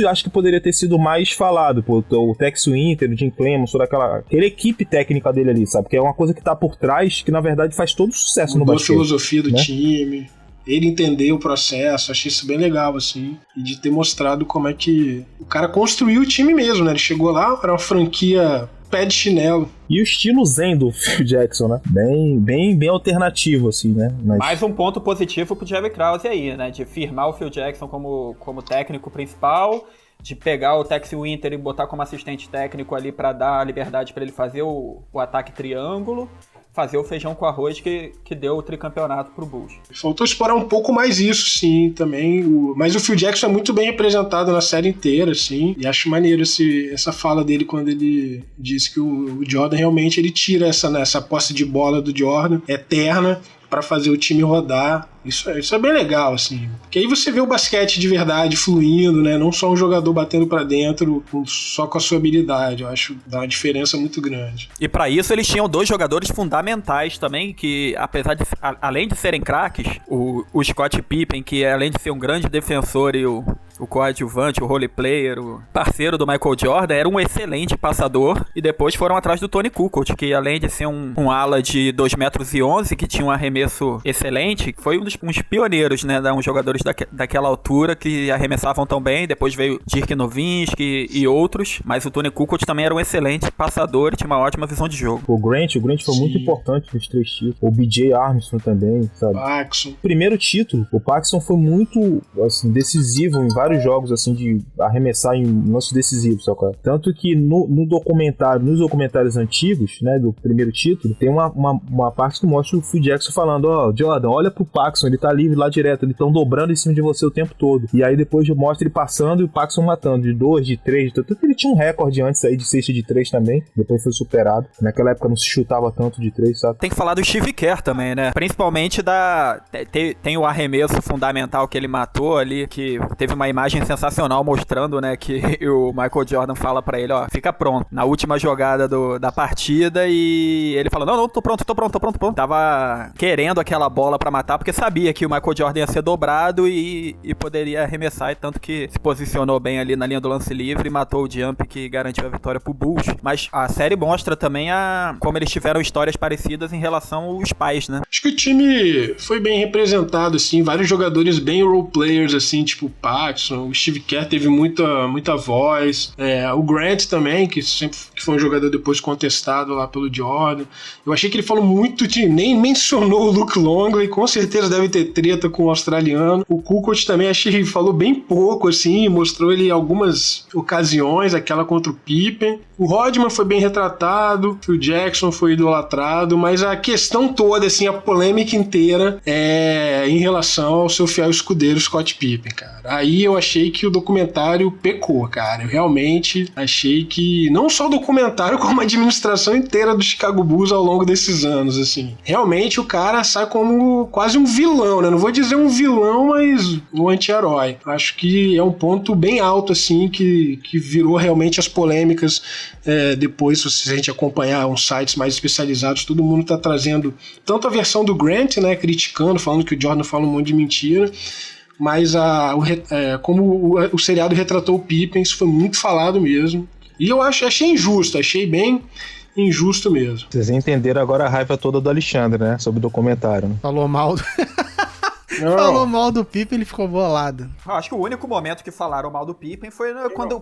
acho que poderia ter sido mais falado, pô, o Tex Winter, o Jim Clemons, toda aquela equipe técnica dele ali, sabe? Que é uma coisa que tá por trás, que na verdade faz todo sucesso no basquete. A filosofia do né? time, ele entender o processo, achei isso bem legal, assim, e de ter mostrado como é que o cara construiu o time mesmo, né? Ele chegou lá, era uma franquia pé de chinelo. E o estilo zen do Phil Jackson, né? Bem alternativo, assim, né? Mais um ponto positivo pro Jerry Krause aí, né? De firmar o Phil Jackson como técnico principal, de pegar o Tex Winter e botar como assistente técnico ali pra dar liberdade pra ele fazer o ataque triângulo, fazer o feijão com arroz que deu o tricampeonato pro Bulls. Faltou explorar um pouco mais isso, sim, também. Mas o Phil Jackson é muito bem representado na série inteira, assim. E acho maneiro essa fala dele quando ele disse que o Jordan realmente ele tira essa posse de bola do Jordan eterna para fazer o time rodar. Isso é bem legal, assim. Porque aí você vê o basquete de verdade fluindo, né? Não só um jogador batendo pra dentro só com a sua habilidade. Eu acho que dá uma diferença muito grande. E pra isso eles tinham 2 jogadores fundamentais também, que apesar de, além de serem craques, o Scott Pippen, que além de ser um grande defensor e o coadjuvante, o role player, o parceiro do Michael Jordan, era um excelente passador. E depois foram atrás do Tony Kukoc, que além de ser um ala de 2,11 metros, que tinha um arremesso excelente, foi uns pioneiros, né, uns jogadores daquela altura que arremessavam tão bem. Depois veio Dirk Nowitzki e outros, mas o Tony Kukoc também era um excelente passador e tinha uma ótima visão de jogo. O Grant foi muito importante nos 3 títulos. O BJ Armstrong também, sabe? Paxson. Primeiro título, o Paxson foi muito, assim, decisivo em vários jogos, assim, de arremessar em lances decisivos, sabe? Tanto que nos documentários antigos, né, do primeiro título, tem uma parte que mostra o Phil Jackson falando, Jordan, olha pro Paxson, ele tá livre lá direto, eles estão dobrando em cima de você o tempo todo. E aí depois mostra ele passando e o Paxson matando, de 2, de 3, tanto que ele tinha um recorde antes aí de cesta de 3 também, depois foi superado. Naquela época não se chutava tanto de 3, sabe? Tem que falar do Steve Kerr também, né? Principalmente tem o arremesso fundamental que ele matou ali, que teve uma imagem sensacional mostrando, né, que o Michael Jordan fala pra ele, fica pronto, na última jogada da partida, e ele fala, não, tô pronto. Tava querendo aquela bola pra matar, porque sabia que o Michael Jordan ia ser dobrado e poderia arremessar, e tanto que se posicionou bem ali na linha do lance livre e matou o jump que garantiu a vitória pro Bulls. Mas a série mostra também como eles tiveram histórias parecidas em relação aos pais, né? Acho que o time foi bem representado, assim, vários jogadores bem role players, assim, tipo o Paxson, o Steve Kerr teve muita voz, o Grant também, que foi um jogador depois contestado lá pelo Jordan. Eu achei que ele falou muito, nem mencionou o Luke Longley, com certeza deve ter treta com o australiano. O Kukoc também achei que falou bem pouco, assim, mostrou ele em algumas ocasiões, aquela contra o Pippen. O Rodman foi bem retratado, o Jackson foi idolatrado, mas a questão toda, assim, a polêmica inteira é em relação ao seu fiel escudeiro Scott Pippen, cara. Aí eu achei que o documentário pecou, cara. Eu realmente achei que não só o documentário, como a administração inteira do Chicago Bulls ao longo desses anos, assim. Realmente o cara sai como quase um vilão, né? Não vou dizer um vilão, mas um anti-herói. Acho que é um ponto bem alto, assim, que virou realmente as polêmicas. Depois, se a gente acompanhar uns sites mais especializados, todo mundo tá trazendo tanto a versão do Grant, né, criticando, falando que o Jordan fala um monte de mentira, mas como o seriado retratou o Pippen, isso foi muito falado mesmo. E eu achei injusto, achei bem injusto mesmo. Vocês entenderam agora a raiva toda do Alexandre, né, sobre o documentário, né? Falou mal Falou mal do Pippen, ele ficou bolado. Acho que o único momento que falaram mal do Pippen foi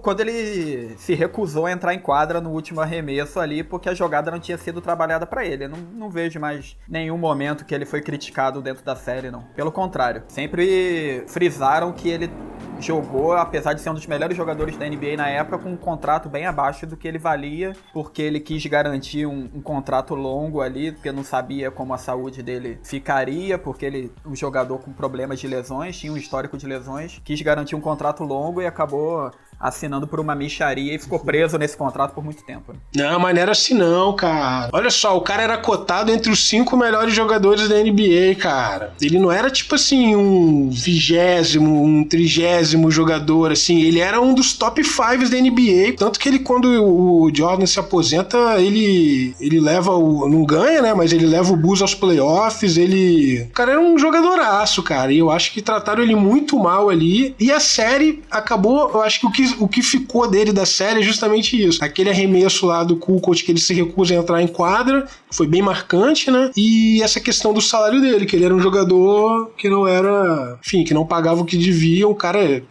quando ele se recusou a entrar em quadra no último arremesso ali, porque a jogada não tinha sido trabalhada pra ele. Eu não vejo mais nenhum momento que ele foi criticado dentro da série, não. Pelo contrário, sempre frisaram que ele jogou, apesar de ser um dos melhores jogadores da NBA na época, com um contrato bem abaixo do que ele valia, porque ele quis garantir um contrato longo ali, porque não sabia como a saúde dele ficaria, porque ele, um jogador com problemas de lesões, tinha um histórico de lesões, quis garantir um contrato longo e acabou assinando por uma mixaria e ficou preso nesse contrato por muito tempo. Não, mas não era assim não, cara. Olha só, o cara era cotado entre os 5 melhores jogadores da NBA, cara. Ele não era tipo assim um 20º, um 30º jogador, assim. Ele era um dos top 5 da NBA. Tanto que ele, quando o Jordan se aposenta, ele leva o... Não ganha, né? Mas ele leva o Bulls aos playoffs. O cara era um jogadoraço, cara. E eu acho que trataram ele muito mal ali. E a série acabou... Eu acho que o que ficou dele da série é justamente isso. Aquele arremesso lá do Kukoc que ele se recusa a entrar em quadra. Foi bem marcante, né? E essa questão do salário dele, que ele era um jogador que não era... Enfim, que não pagava o que devia. Um cara...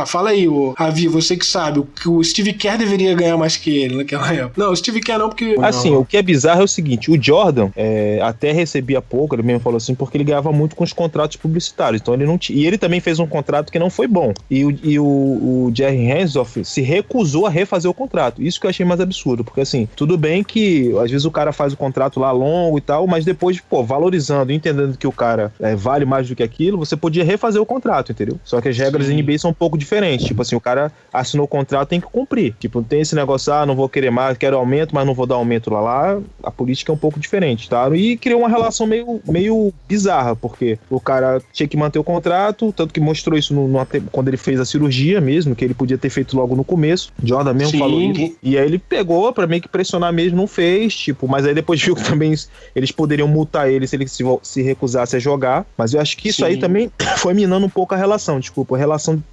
fala aí, Ravi, você que sabe. O Steve Kerr deveria ganhar mais que ele naquela época. Não, o Steve Kerr não, porque... Assim, o que é bizarro é o seguinte, o Jordan até recebia pouco, ele mesmo falou assim, porque ele ganhava muito com os contratos publicitários, então ele não tinha... E ele também fez um contrato que não foi bom. E o Jerry Reinsdorf se recusou a refazer o contrato. Isso que eu achei mais absurdo, porque assim, tudo bem que às vezes o cara faz o contrato lá longo e tal, mas depois, valorizando, entendendo que o cara vale mais do que aquilo, você podia refazer o contrato, entendeu? Só que as regras da NBA são um pouco diferentes. Tipo assim, o cara assinou o contrato, tem que cumprir. Tipo, não tem esse negócio, não vou querer mais, quero aumento, mas não vou dar aumento lá. A política é um pouco diferente, tá? E criou uma relação meio bizarra, porque o cara tinha que manter o contrato, tanto que mostrou isso quando ele fez a cirurgia mesmo, que ele podia ter feito logo no começo. Jordan mesmo falou isso. E aí ele pegou pra meio que pressionar mesmo, não fez, tipo, mas aí depois viu que também eles poderiam multar ele se ele se recusasse a jogar. Mas eu acho que isso aí também foi minando um pouco a relação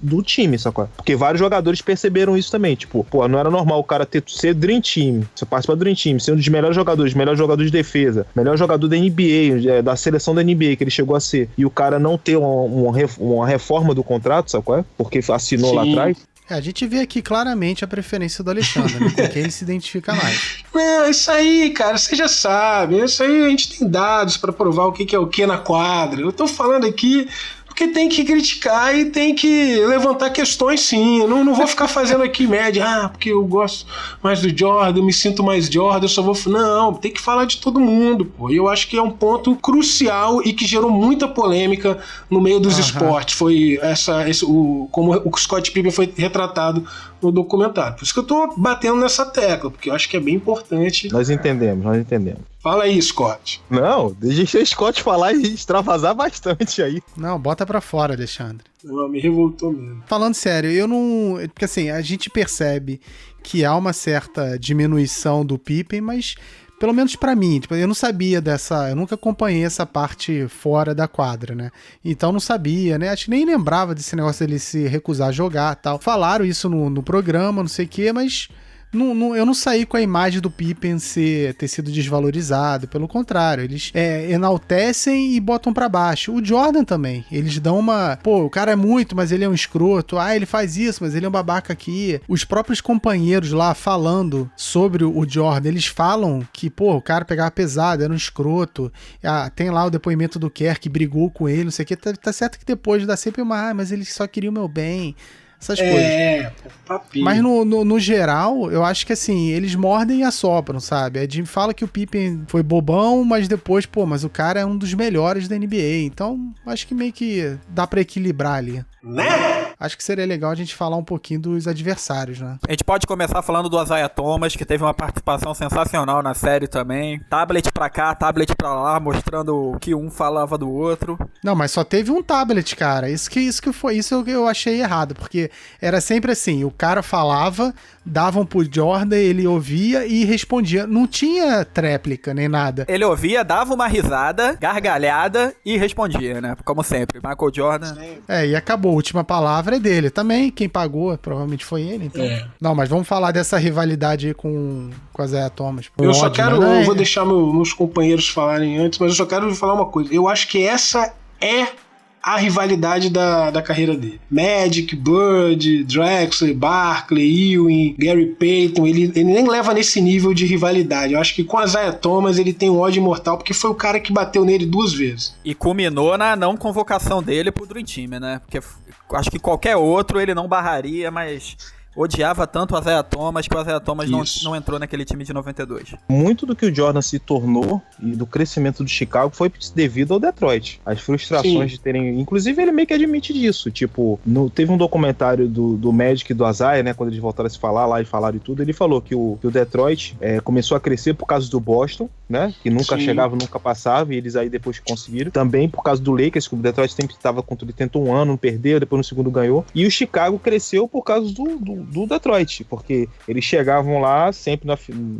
do time, sacou? Porque vários jogadores perceberam isso também, tipo, não era normal o cara ser Dream Team, você participar do Dream Team, ser um dos melhores jogadores de defesa, melhor jogador da NBA, da seleção da NBA que ele chegou a ser, e o cara não ter uma reforma do contrato, sabe qual é? Porque assinou lá atrás. A gente vê aqui claramente a preferência do Alexandre, né? Com quem ele se identifica mais. Isso aí, cara, você já sabe. Isso aí a gente tem dados pra provar o que é o que na quadra. Eu tô falando aqui porque tem que criticar e tem que levantar questões, sim. Eu não vou ficar fazendo aqui média, porque eu gosto mais do Jordan, eu me sinto mais Jordan, eu só vou... Não, tem que falar de todo mundo, pô. E eu acho que é um ponto crucial e que gerou muita polêmica no meio dos esportes. Foi como o Scott Pippen foi retratado no documentário. Por isso que eu tô batendo nessa tecla, porque eu acho que é bem importante. Nós entendemos. Fala aí, Scott. Não, deixa o Scott falar e extravasar bastante aí. Não, bota pra fora, Alexandre. Não, me revoltou mesmo. Falando sério, eu não... Porque assim, a gente percebe que há uma certa diminuição do Pippen, mas... Pelo menos pra mim, tipo, eu não sabia eu nunca acompanhei essa parte fora da quadra, né? Então não sabia, né? Acho que nem lembrava desse negócio dele se recusar a jogar e tal. Falaram isso no programa, não sei o quê, mas... eu não saí com a imagem do Pippen ter sido desvalorizado, pelo contrário, eles enaltecem e botam pra baixo. O Jordan também, eles dão o cara é muito, mas ele é um escroto, ele faz isso, mas ele é um babaca aqui. Os próprios companheiros lá falando sobre o Jordan, eles falam que, o cara pegava pesado, era um escroto. Tem lá o depoimento do Kerr que brigou com ele, não sei o que, tá certo que depois dá sempre mas eles só queriam o meu bem. Essas coisas. Papinho. Mas no geral, eu acho que assim, eles mordem e assopram, sabe? A Jim fala que o Pippen foi bobão, mas depois, mas o cara é um dos melhores da NBA. Então, acho que meio que dá pra equilibrar ali. Né? Acho que seria legal a gente falar um pouquinho dos adversários, né? A gente pode começar falando do Isaiah Thomas, que teve uma participação sensacional na série também. Tablet pra cá, tablet pra lá, mostrando o que um falava do outro. Não, mas só teve um tablet, cara. Isso que eu achei errado, porque era sempre assim, o cara falava, davam pro Jordan, ele ouvia e respondia. Não tinha tréplica nem nada. Ele ouvia, dava uma risada, gargalhada e respondia, né? Como sempre, Michael Jordan. E acabou. A última palavra é dele. Também quem pagou provavelmente foi ele, então. Não, mas vamos falar dessa rivalidade aí com a Isaiah Thomas. Eu vou deixar meus companheiros falarem antes, mas eu só quero falar uma coisa. Eu acho que essa é a rivalidade da carreira dele. Magic, Bird, Drexler, Barkley, Ewing, Gary Payton, ele nem leva nesse nível de rivalidade. Eu acho que com a Isaiah Thomas ele tem um ódio imortal, porque foi o cara que bateu nele 2 vezes. E culminou na não convocação dele pro Dream Team, né? Porque acho que qualquer outro ele não barraria, mas odiava tanto o Isaiah Thomas que o Isaiah Thomas não entrou naquele time de 92. Muito do que o Jordan se tornou e do crescimento do Chicago foi devido ao Detroit. As frustrações de terem... Inclusive, ele meio que admite disso. Tipo, teve um documentário do Magic e do Isaiah, né? Quando eles voltaram a se falar lá e falaram e tudo, ele falou que o Detroit começou a crescer por causa do Boston, né? Que nunca chegava, nunca passava, e eles aí depois conseguiram. Também por causa do Lakers, que o Detroit sempre estava contra ele, tentou um ano, não perdeu, depois no segundo ganhou. E o Chicago cresceu por causa do Detroit, porque eles chegavam lá sempre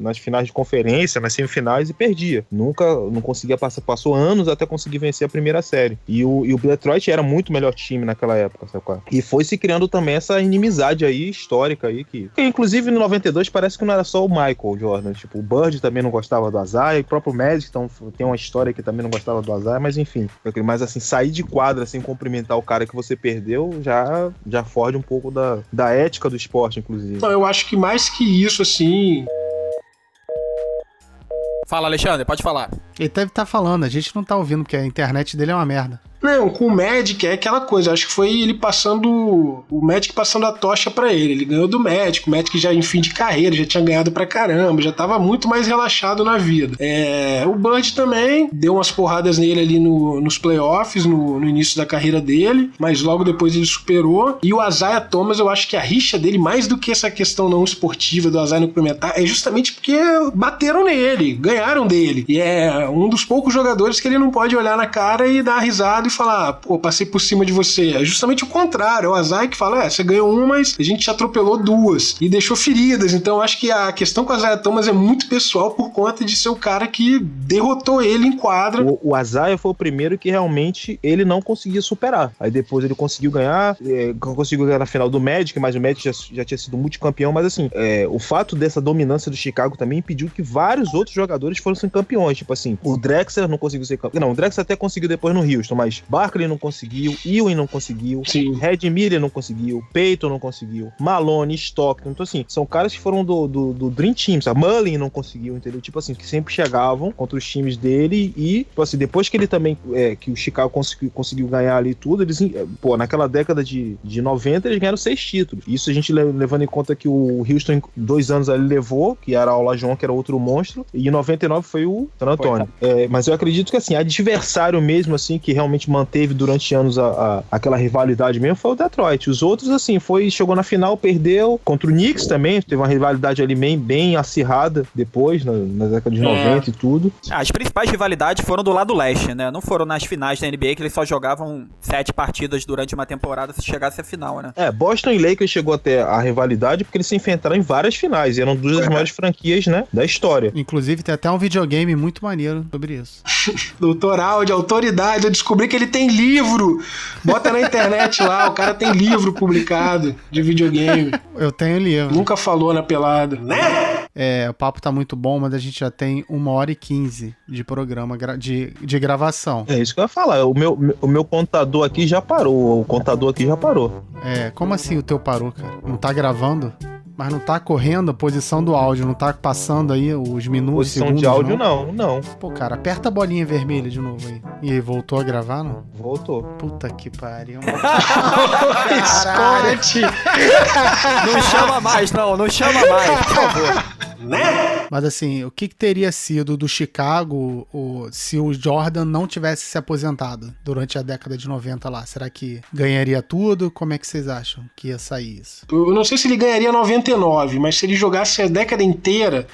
nas finais de conferência, nas semifinais, e perdia. Não conseguia passar, passou anos até conseguir vencer a primeira série. E o Detroit era muito melhor time naquela época, sabe qual? E foi se criando também essa inimizade aí, histórica aí, que inclusive no 92 parece que não era só o Michael Jordan, tipo, o Bird também não gostava do Isaiah, o próprio Magic então, tem uma história que também não gostava do Isaiah, mas enfim. Mas assim, sair de quadra sem cumprimentar o cara que você perdeu, já foge um pouco da ética do esporte, inclusive. Não, eu acho que mais que isso, assim... Fala, Alexandre, pode falar. Ele deve estar falando, a gente não tá ouvindo, porque a internet dele é uma merda. Não, com o Magic é aquela coisa, acho que foi ele passando, o Magic passando a tocha pra ele, ele ganhou do Magic, o Magic já em fim de carreira, já tinha ganhado pra caramba, já tava muito mais relaxado na vida. O Bird também deu umas porradas nele ali nos playoffs, no início da carreira dele, mas logo depois ele superou, e o Isaiah Thomas, eu acho que a rixa dele, mais do que essa questão não esportiva do Isaiah não cumprimentar, é justamente porque bateram nele, ganharam dele, e é um dos poucos jogadores que ele não pode olhar na cara e dar risada e falar, pô, passei por cima de você. É justamente o contrário, é o Isaiah que fala, você ganhou uma, mas a gente te atropelou duas e deixou feridas. Então acho que a questão com o Isaiah Thomas é muito pessoal por conta de ser o cara que derrotou ele em quadra. O Isaiah foi o primeiro que realmente ele não conseguia superar. Aí depois ele conseguiu ganhar na final do Magic, mas o Magic já tinha sido multicampeão, mas assim, o fato dessa dominância do Chicago também impediu que vários outros jogadores fossem campeões, tipo assim, o Drexler não conseguiu ser campeão, não, o Drexler até conseguiu depois no Houston, mas Barkley não conseguiu, Ewing não conseguiu, Red Miller não conseguiu, Peyton não conseguiu, Malone, Stockton, então assim, são caras que foram do Dream Team, sabe? Mullin não conseguiu, entendeu? Tipo assim, que sempre chegavam contra os times dele e, tipo assim, depois que ele também, que o Chicago conseguiu ganhar ali tudo, eles, naquela década de 90, eles ganharam 6 títulos. Isso a gente levando em conta que o Houston 2 anos ali levou, que era o Olajuwon, que era outro monstro, e em 99 foi o San Antonio. Mas eu acredito que, assim, adversário mesmo, assim, que realmente manteve durante anos aquela rivalidade mesmo, foi o Detroit. Os outros, assim, chegou na final, perdeu. Contra o Knicks também, teve uma rivalidade ali bem acirrada depois, na década de 90 e tudo. As principais rivalidades foram do lado leste, né? Não foram nas finais da NBA, que eles só jogavam 7 partidas durante uma temporada se chegasse à final, né? Boston e Lakers chegou até a rivalidade porque eles se enfrentaram em várias finais e eram duas das maiores franquias, né, da história. Inclusive, tem até um videogame muito maneiro sobre isso. Doutoral de autoridade, eu descobri que ele tem livro. Bota na internet lá, o cara tem livro publicado de videogame. Eu tenho livro. Nunca falou na pelada, né? O papo tá muito bom, mas a gente já tem 1h15 de programa, de gravação. É isso que eu ia falar. O meu contador aqui já parou. Como assim o teu parou, cara? Não tá gravando? Mas não tá correndo a posição do áudio, não tá passando aí os minutos, posição segundos, de áudio, não. Pô, cara, aperta a bolinha vermelha de novo aí. E aí, voltou a gravar, não? Voltou. Puta que pariu. Esconde! Não chama mais, por favor. Né? Mas assim, o que teria sido do Chicago se o Jordan não tivesse se aposentado durante a década de 90 lá? Será que ganharia tudo? Como é que vocês acham que ia sair isso? Eu não sei se ele ganharia 99, mas se ele jogasse a década inteira,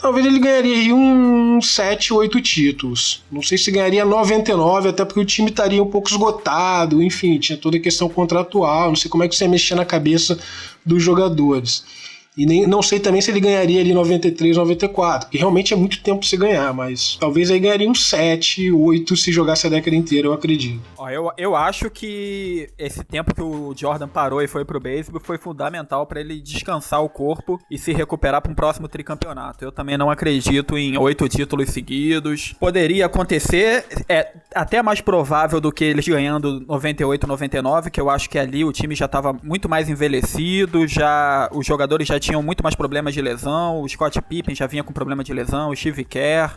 talvez ele ganharia uns 7, 8 títulos. Não sei se ganharia 99, até porque o time estaria um pouco esgotado, enfim, tinha toda a questão contratual, não sei como é que você ia mexer na cabeça dos jogadores. E não sei também se ele ganharia ali 93, 94, porque realmente é muito tempo pra você ganhar, mas talvez aí ganharia uns 7, 8 se jogasse a década inteira, eu acredito. Eu acho que esse tempo que o Jordan parou e foi pro beisebol foi fundamental pra ele descansar o corpo e se recuperar pra um próximo tricampeonato. Eu também não acredito em 8 títulos seguidos. Poderia acontecer, até mais provável do que eles ganhando 98, 99, que eu acho que ali o time já tava muito mais envelhecido, os jogadores já tinham muito mais problemas de lesão, o Scott Pippen já vinha com problema de lesão, o Steve Kerr,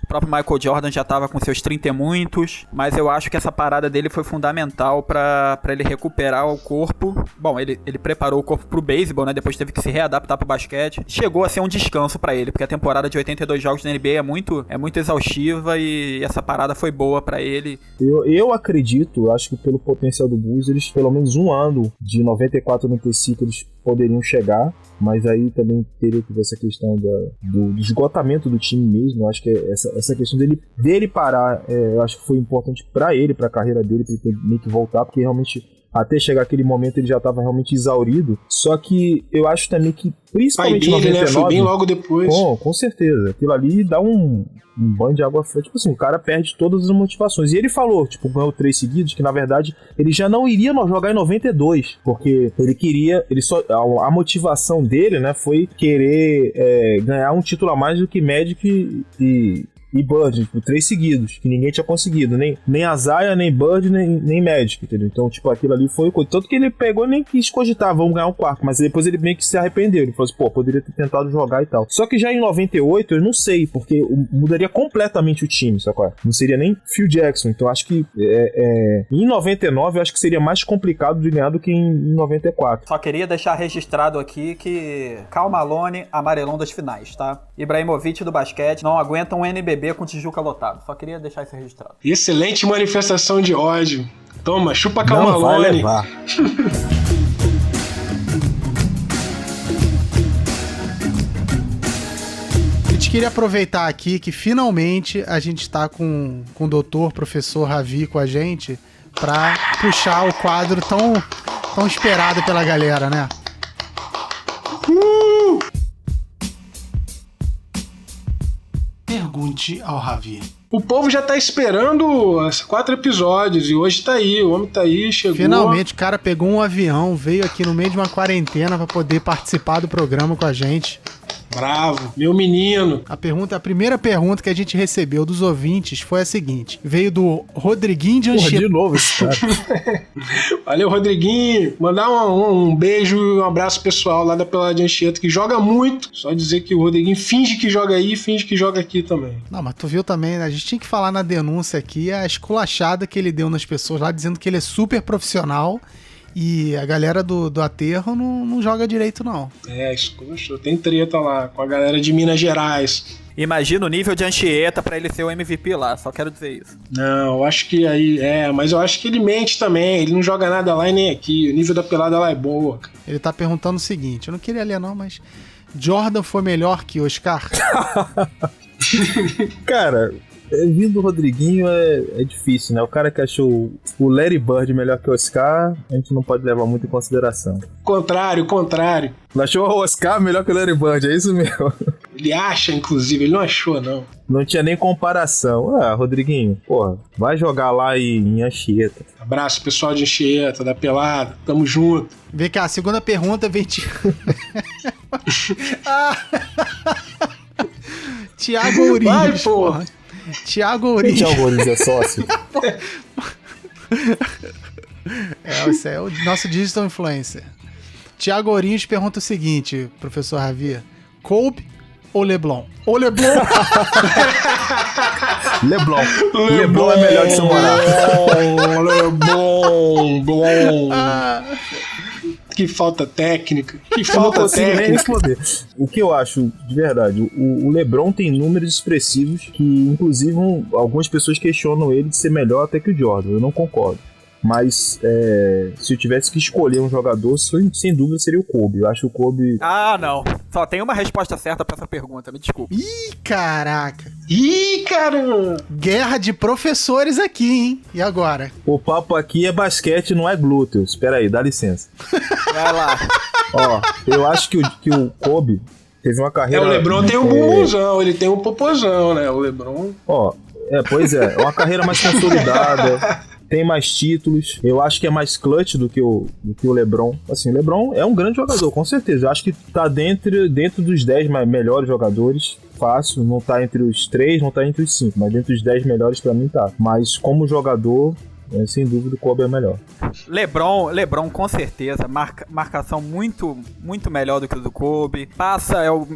O próprio Michael Jordan já tava com seus 30 e muitos, mas eu acho que essa parada dele foi fundamental pra ele recuperar o corpo. Bom, ele preparou o corpo pro beisebol, né? Depois teve que se readaptar pro basquete. Chegou a ser um descanso pra ele, porque a temporada de 82 jogos na NBA é muito exaustiva e essa parada foi boa pra ele. Eu acredito, acho que pelo potencial do Bulls, eles pelo menos um ano de 94 a 95 eles poderiam chegar, mas aí também teria que ver essa questão do esgotamento do time mesmo. Eu acho que essa questão dele parar, eu acho que foi importante pra ele, pra carreira dele, pra ele ter meio que voltar, porque realmente até chegar aquele momento ele já estava realmente exaurido. Só que eu acho também que, principalmente em 99... né? Foi bem logo depois. Com certeza. Aquilo ali dá um banho de água fria. Tipo assim, o cara perde todas as motivações. E ele falou, tipo, ganhou 3 seguidos, que na verdade ele já não iria jogar em 92, porque ele queria... a motivação dele, né, foi querer ganhar um título a mais do que Magic e Bird, tipo, 3 seguidos, que ninguém tinha conseguido, nem Isaiah, nem Bird, nem Magic, entendeu? Então, tipo, aquilo ali foi tanto que ele pegou nem quis cogitar, vamos ganhar um quarto, mas depois ele meio que se arrependeu, ele falou assim, pô, poderia ter tentado jogar e tal. Só que já em 98, eu não sei, porque mudaria completamente o time, sacou? Não seria nem Phil Jackson, então acho que em 99 eu acho que seria mais complicado de ganhar do que em 94. Só queria deixar registrado aqui que Karl Malone, amarelão das finais, tá? Ibrahimovic do basquete não aguenta um NBB com Tijuca lotado. Só queria deixar isso registrado. Excelente manifestação de ódio. Toma, chupa Karl Malone. Vai levar. A gente queria aproveitar aqui que finalmente a gente está com o doutor, professor Ravi com a gente para puxar o quadro tão esperado pela galera, né? Pergunte ao Ravi. O povo já tá esperando 4 episódios e hoje tá aí, o homem tá aí, chegou. Finalmente o cara pegou um avião, veio aqui no meio de uma quarentena pra poder participar do programa com a gente. Bravo, meu menino. A primeira pergunta que a gente recebeu dos ouvintes foi a seguinte. Veio do Rodriguinho de Anchieta. De novo esse cara. Valeu, Rodriguinho. Mandar um beijo e um abraço pessoal lá da Pelada de Anchieta, que joga muito. Só dizer que o Rodriguinho finge que joga aí, finge que joga aqui também. Não, mas tu viu também, né? A gente tinha que falar na denúncia aqui a esculachada que ele deu nas pessoas lá, dizendo que ele é super profissional. E a galera do Aterro não joga direito, não. Esculachou. Tem treta lá com a galera de Minas Gerais. Imagina o nível de Anchieta pra ele ser o MVP lá, só quero dizer isso. Não, eu acho que aí... mas eu acho que ele mente também, ele não joga nada lá e nem aqui, o nível da pelada lá é boa. Cara. Ele tá perguntando o seguinte, eu não queria ler não, mas... Jordan foi melhor que Oscar? Cara... Vindo do Rodriguinho é difícil, né? O cara que achou o Larry Bird melhor que o Oscar, a gente não pode levar muito em consideração. Contrário. Ele achou o Oscar melhor que o Larry Bird, é isso mesmo? Ele acha, inclusive, ele não achou, não. Não tinha nem comparação. Rodriguinho, porra, vai jogar lá em Anchieta. Abraço, pessoal de Anchieta, da Pelada, tamo junto. Vem cá, a segunda pergunta vem de... Tiago Ourinhos. Vai, porra. Tiago Ourinhos. Tiago Ourinhos é sócio. Esse é o nosso digital influencer. Tiago Ourinhos pergunta o seguinte, professor Ravi: Kobe ou LeBron? Ou LeBron? LeBron é melhor que seu morar. LeBron. Que falta técnica. Que falta técnica. O que eu acho, de verdade, o LeBron tem números expressivos que, inclusive, algumas pessoas questionam ele de ser melhor até que o Jordan. Eu não concordo. Mas se eu tivesse que escolher um jogador, sem dúvida seria o Kobe. Eu acho o Kobe... Ah, não. Só tem uma resposta certa pra essa pergunta, me desculpa. Ih, caraca. Ih, caramba. Guerra de professores aqui, hein? E agora? O papo aqui é basquete, não é glúteo. Espera aí, dá licença. Vai lá. Ó, eu acho que o Kobe teve uma carreira... O LeBron tem um bumbuzão, ele tem um popozão, né? O LeBron... Ó, pois é uma carreira mais consolidada... Tem mais títulos, eu acho que é mais clutch do que o LeBron. Assim, o LeBron é um grande jogador, com certeza. Eu acho que tá dentro dos 10 melhores jogadores, fácil. Não tá entre os 3, não tá entre os 5, mas dentro dos 10 melhores pra mim tá. Mas como jogador, sem dúvida o Kobe é melhor. LeBron com certeza, marcação muito, muito melhor do que o do Kobe.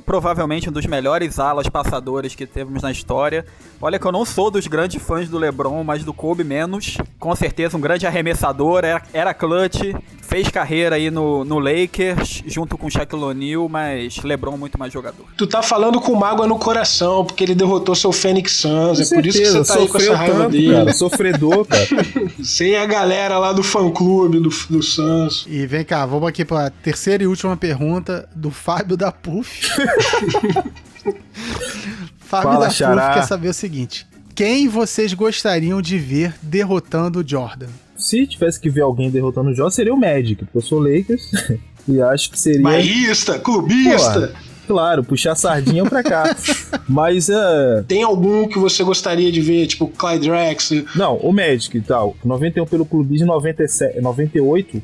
Provavelmente um dos melhores alas passadores que temos na história. Olha que eu não sou dos grandes fãs do LeBron, mas do Kobe menos. Com certeza um grande arremessador, era clutch, fez carreira aí no Lakers, junto com Shaquille O'Neal, mas LeBron muito mais jogador. Tu tá falando com mágoa no coração, porque ele derrotou seu Phoenix Suns, Com por isso que você tá aí com essa raiva tanto, dele. cara, sofredor, cara. Você e a galera lá do fã-clube do Suns. E vem cá, vamos aqui pra terceira e última pergunta do Fábio da Puff. Fábio Fala, da Xará. Puff quer saber o seguinte: quem vocês gostariam de ver derrotando o Jordan? Se tivesse que ver alguém derrotando o Jordan, seria o Magic, porque eu sou Lakers e acho que seria... Baísta, clubista. Pô, claro, puxar a sardinha pra cá. Mas Tem algum que você gostaria de ver, tipo Clyde Drexler? não, o Magic e tal. 91 pelo clubismo, 98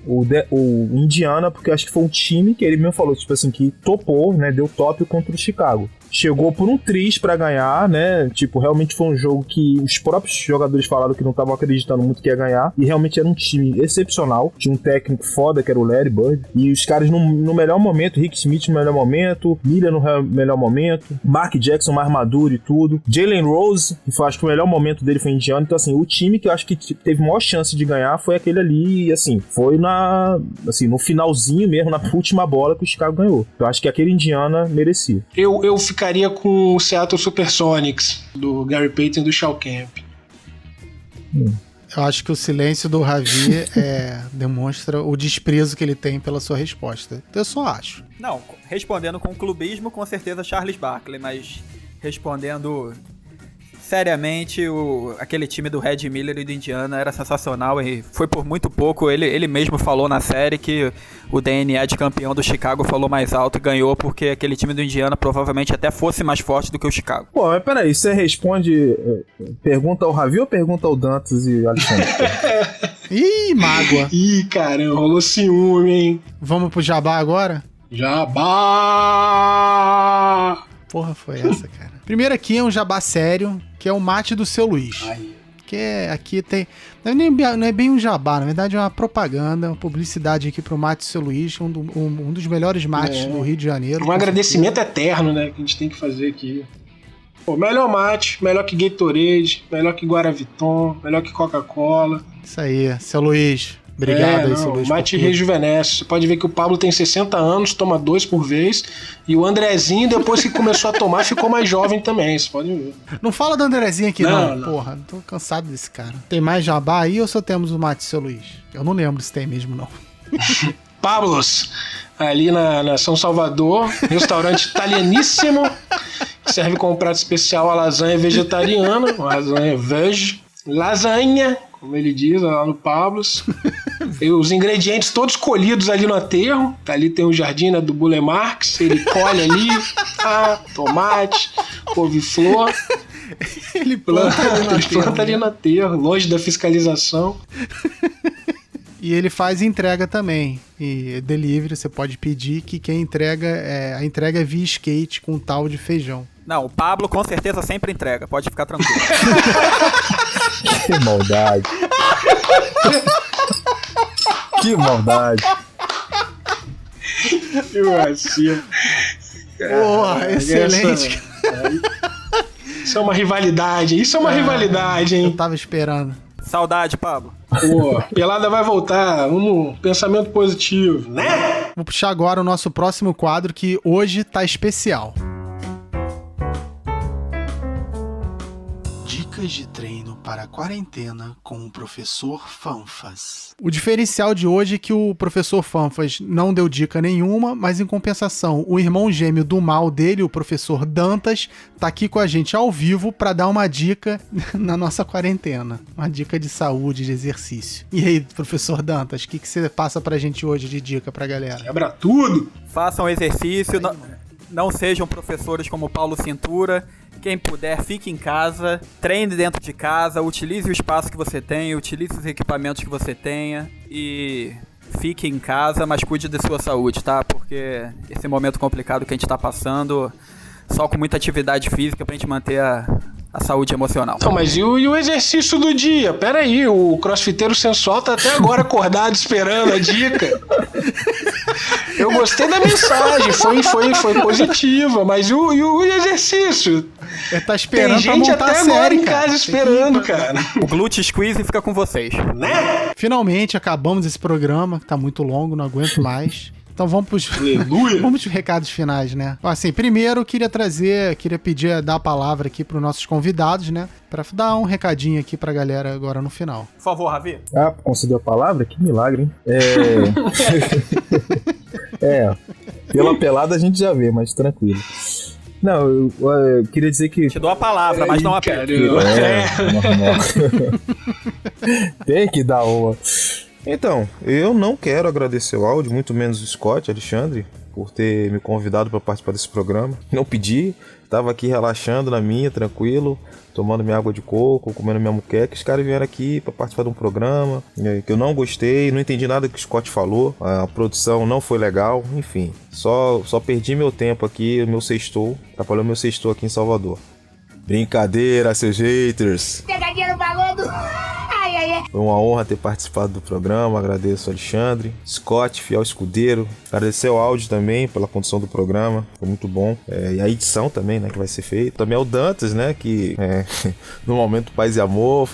o Indiana, porque eu acho que foi um time que ele mesmo falou, tipo assim, que topou, né? Deu top contra o Chicago. Chegou por um tris pra ganhar, né? Tipo, realmente foi um jogo que os próprios jogadores falaram que não estavam acreditando muito que ia ganhar. E realmente era um time excepcional. Tinha um técnico foda, que era o Larry Bird. E os caras no melhor momento, Rick Smith no melhor momento, Miller no melhor momento, Mark Jackson mais maduro e tudo. Jalen Rose, que acho que o melhor momento dele foi indiano. Então, assim, o time que eu acho que teve maior chance de ganhar foi aquele ali. E, assim, foi no finalzinho mesmo, na última bola que o Chicago ganhou. Eu acho que aquele Indiana merecia. Eu ficaria com o Seattle Supersonics, do Gary Payton e do Shawn Kemp. Eu acho que o silêncio do Ravi demonstra o desprezo que ele tem pela sua resposta. Eu só acho. Não, respondendo com clubismo, com certeza Charles Barkley, mas respondendo seriamente, aquele time do Red Miller e do Indiana era sensacional e foi por muito pouco. Ele mesmo falou na série que o DNA de campeão do Chicago falou mais alto e ganhou porque aquele time do Indiana provavelmente até fosse mais forte do que o Chicago. Pô, mas peraí, você responde pergunta ao Ravi ou pergunta ao Dantas e Alexandre? Ih, mágoa. Ih, caramba, rolou ciúme, hein? Vamos pro Jabá agora? Jabá! Porra, foi essa, cara. Primeiro aqui é um jabá sério, que é o mate do seu Luiz. Ai. Que aqui tem... Não é bem um jabá, na verdade é uma propaganda, uma publicidade aqui pro mate do seu Luiz, um dos melhores mates do Rio de Janeiro. Um agradecimento eterno, né, que a gente tem que fazer aqui. Pô, melhor mate, melhor que Gatorade, melhor que Guaraviton, melhor que Coca-Cola. Isso aí, seu Luiz. Obrigado aí, seu Luiz. Mate rejuvenesce. Você pode ver que o Pablo tem 60 anos, toma 2 por vez. E o Andrezinho, depois que começou a tomar, ficou mais jovem também. Você pode ver. Não fala do Andrezinho aqui, não. Não. Porra, tô cansado desse cara. Tem mais jabá aí ou só temos o mate, seu Luiz? Eu não lembro se tem mesmo, não. Pablos, ali na São Salvador, restaurante italianíssimo, que serve com um prato especial a lasanha vegetariana, lasanha veg, lasanha, como ele diz lá no Pablos. E os ingredientes todos colhidos ali no aterro. Ali tem o jardim, né, do Bule Marx. Ele colhe ali tomate, couve-flor. Ele planta ali no aterro, longe da fiscalização. E ele faz entrega também. E delivery, você pode pedir que quem entrega, a entrega é via skate com tal de feijão. Não, o Pablo com certeza sempre entrega, pode ficar tranquilo. Que maldade. Que maldade. Que vacilo. Porra, excelente. Isso é uma rivalidade. Isso é uma rivalidade, Eu hein? tava esperando. Saudade, Pablo. Pô, Pelada vai voltar. Vamos, pensamento positivo, né? Vou puxar agora o nosso próximo quadro, que hoje tá especial. Dicas de treino para a quarentena com o professor Fanfas. O diferencial de hoje é que o professor Fanfas não deu dica nenhuma, mas em compensação, o irmão gêmeo do mal dele, o professor Dantas, tá aqui com a gente ao vivo para dar uma dica na nossa quarentena. Uma dica de saúde, de exercício. E aí, professor Dantas, o que você passa pra gente hoje de dica pra galera? Quebra tudo. Façam exercício, não sejam professores como Paulo Cintura. Quem puder, fique em casa, treine dentro de casa, utilize o espaço que você tem, utilize os equipamentos que você tenha e fique em casa, mas cuide da sua saúde, tá? Porque esse momento complicado que a gente tá passando, só com muita atividade física pra gente manter a saúde emocional. Não, mas e o exercício do dia? Pera aí, o crossfiteiro sensual tá até agora acordado esperando a dica. Eu gostei da mensagem, foi positiva, mas e o exercício? Ele tá esperando Tem gente pra montar até a série, agora em cara. casa esperando, cara. O Glute Squeeze fica com vocês. Né? Finalmente acabamos esse programa, que tá muito longo, não aguento mais. Então vamos pros recados finais, né? Assim, primeiro eu queria pedir, dar a palavra aqui pros nossos convidados, né? Pra dar um recadinho aqui pra galera agora no final. Por favor, Ravi. Ah, concedeu a palavra? Que milagre, hein? Pela pelada a gente já vê, mas tranquilo. Não, eu queria dizer que... Te dou a palavra, mas não a perna. Normal. Tem que dar uma. Então, eu não quero agradecer o áudio, muito menos o Scott, Alexandre, por ter me convidado para participar desse programa. Não pedi, tava aqui relaxando na minha, tranquilo, tomando minha água de coco, comendo minha muqueca. Os caras vieram aqui para participar de um programa que eu não gostei, não entendi nada que o Scott falou, a produção não foi legal, enfim. Só perdi meu tempo aqui, meu sextou, atrapalhou meu sextou aqui em Salvador. Brincadeira, seus haters! Pegadinha no balão. Foi uma honra ter participado do programa, agradeço ao Alexandre, Scott, fiel escudeiro, agradecer ao áudio também pela condução do programa, foi muito bom, e a edição também, né, que vai ser feita. Também ao Dantas, né, que no momento Paz e Amor,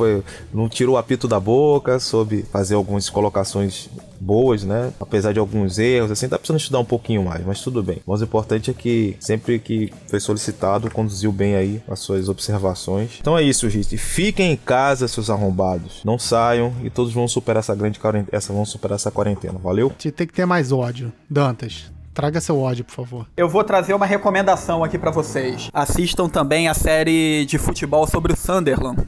não tirou o apito da boca, soube fazer algumas colocações boas, né, apesar de alguns erros, assim, tá precisando estudar um pouquinho mais, mas tudo bem. O mais importante é que sempre que foi solicitado, conduziu bem aí as suas observações. Então é isso, gente, fiquem em casa, seus arrombados, não saiam e todos vão superar essa quarentena, valeu? Tem que ter mais ódio. Dantas, traga seu ódio, por favor. Eu vou trazer uma recomendação aqui pra vocês. Assistam também a série de futebol sobre o Sunderland.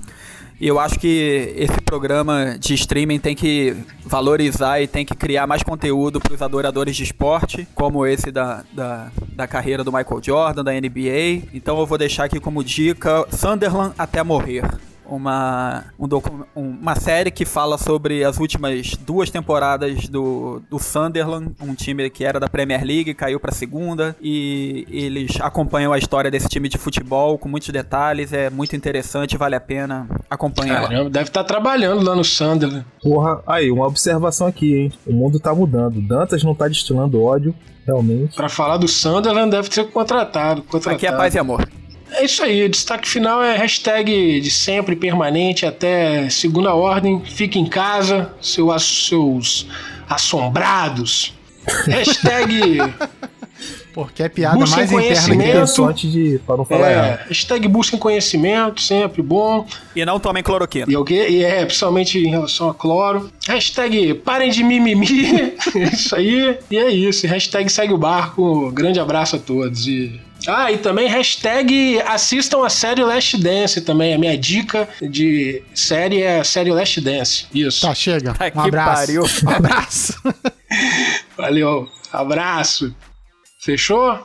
E eu acho que esse programa de streaming tem que valorizar e tem que criar mais conteúdo para os adoradores de esporte, como esse da carreira do Michael Jordan, da NBA. Então eu vou deixar aqui como dica Sunderland até morrer. Uma série que fala sobre as últimas 2 temporadas do Sunderland, um time que era da Premier League, caiu pra segunda, e eles acompanham a história desse time de futebol com muitos detalhes, é muito interessante, vale a pena acompanhar. Caramba, deve estar trabalhando lá no Sunderland. Porra, aí, uma observação aqui, hein? O mundo tá mudando. Dantas não tá destilando ódio, realmente. Pra falar do Sunderland deve ser contratado. Aqui é paz e amor. É isso aí, o destaque final é hashtag de sempre, permanente, até segunda ordem. Fique em casa, seus assombrados. Hashtag... Porque é piada mais interna que eu sorte para não falar errado. Hashtag busquem conhecimento, sempre bom. E não tomem cloroquina. E principalmente em relação a cloro. Hashtag parem de mimimi. Isso aí. E é isso. Hashtag segue o barco. Grande abraço a todos. E também hashtag assistam a série Last Dance também. A minha dica de série é a série Last Dance. Isso. Tá, chega. Um abraço. Pariu. Um abraço. Valeu. Abraço. Fechou?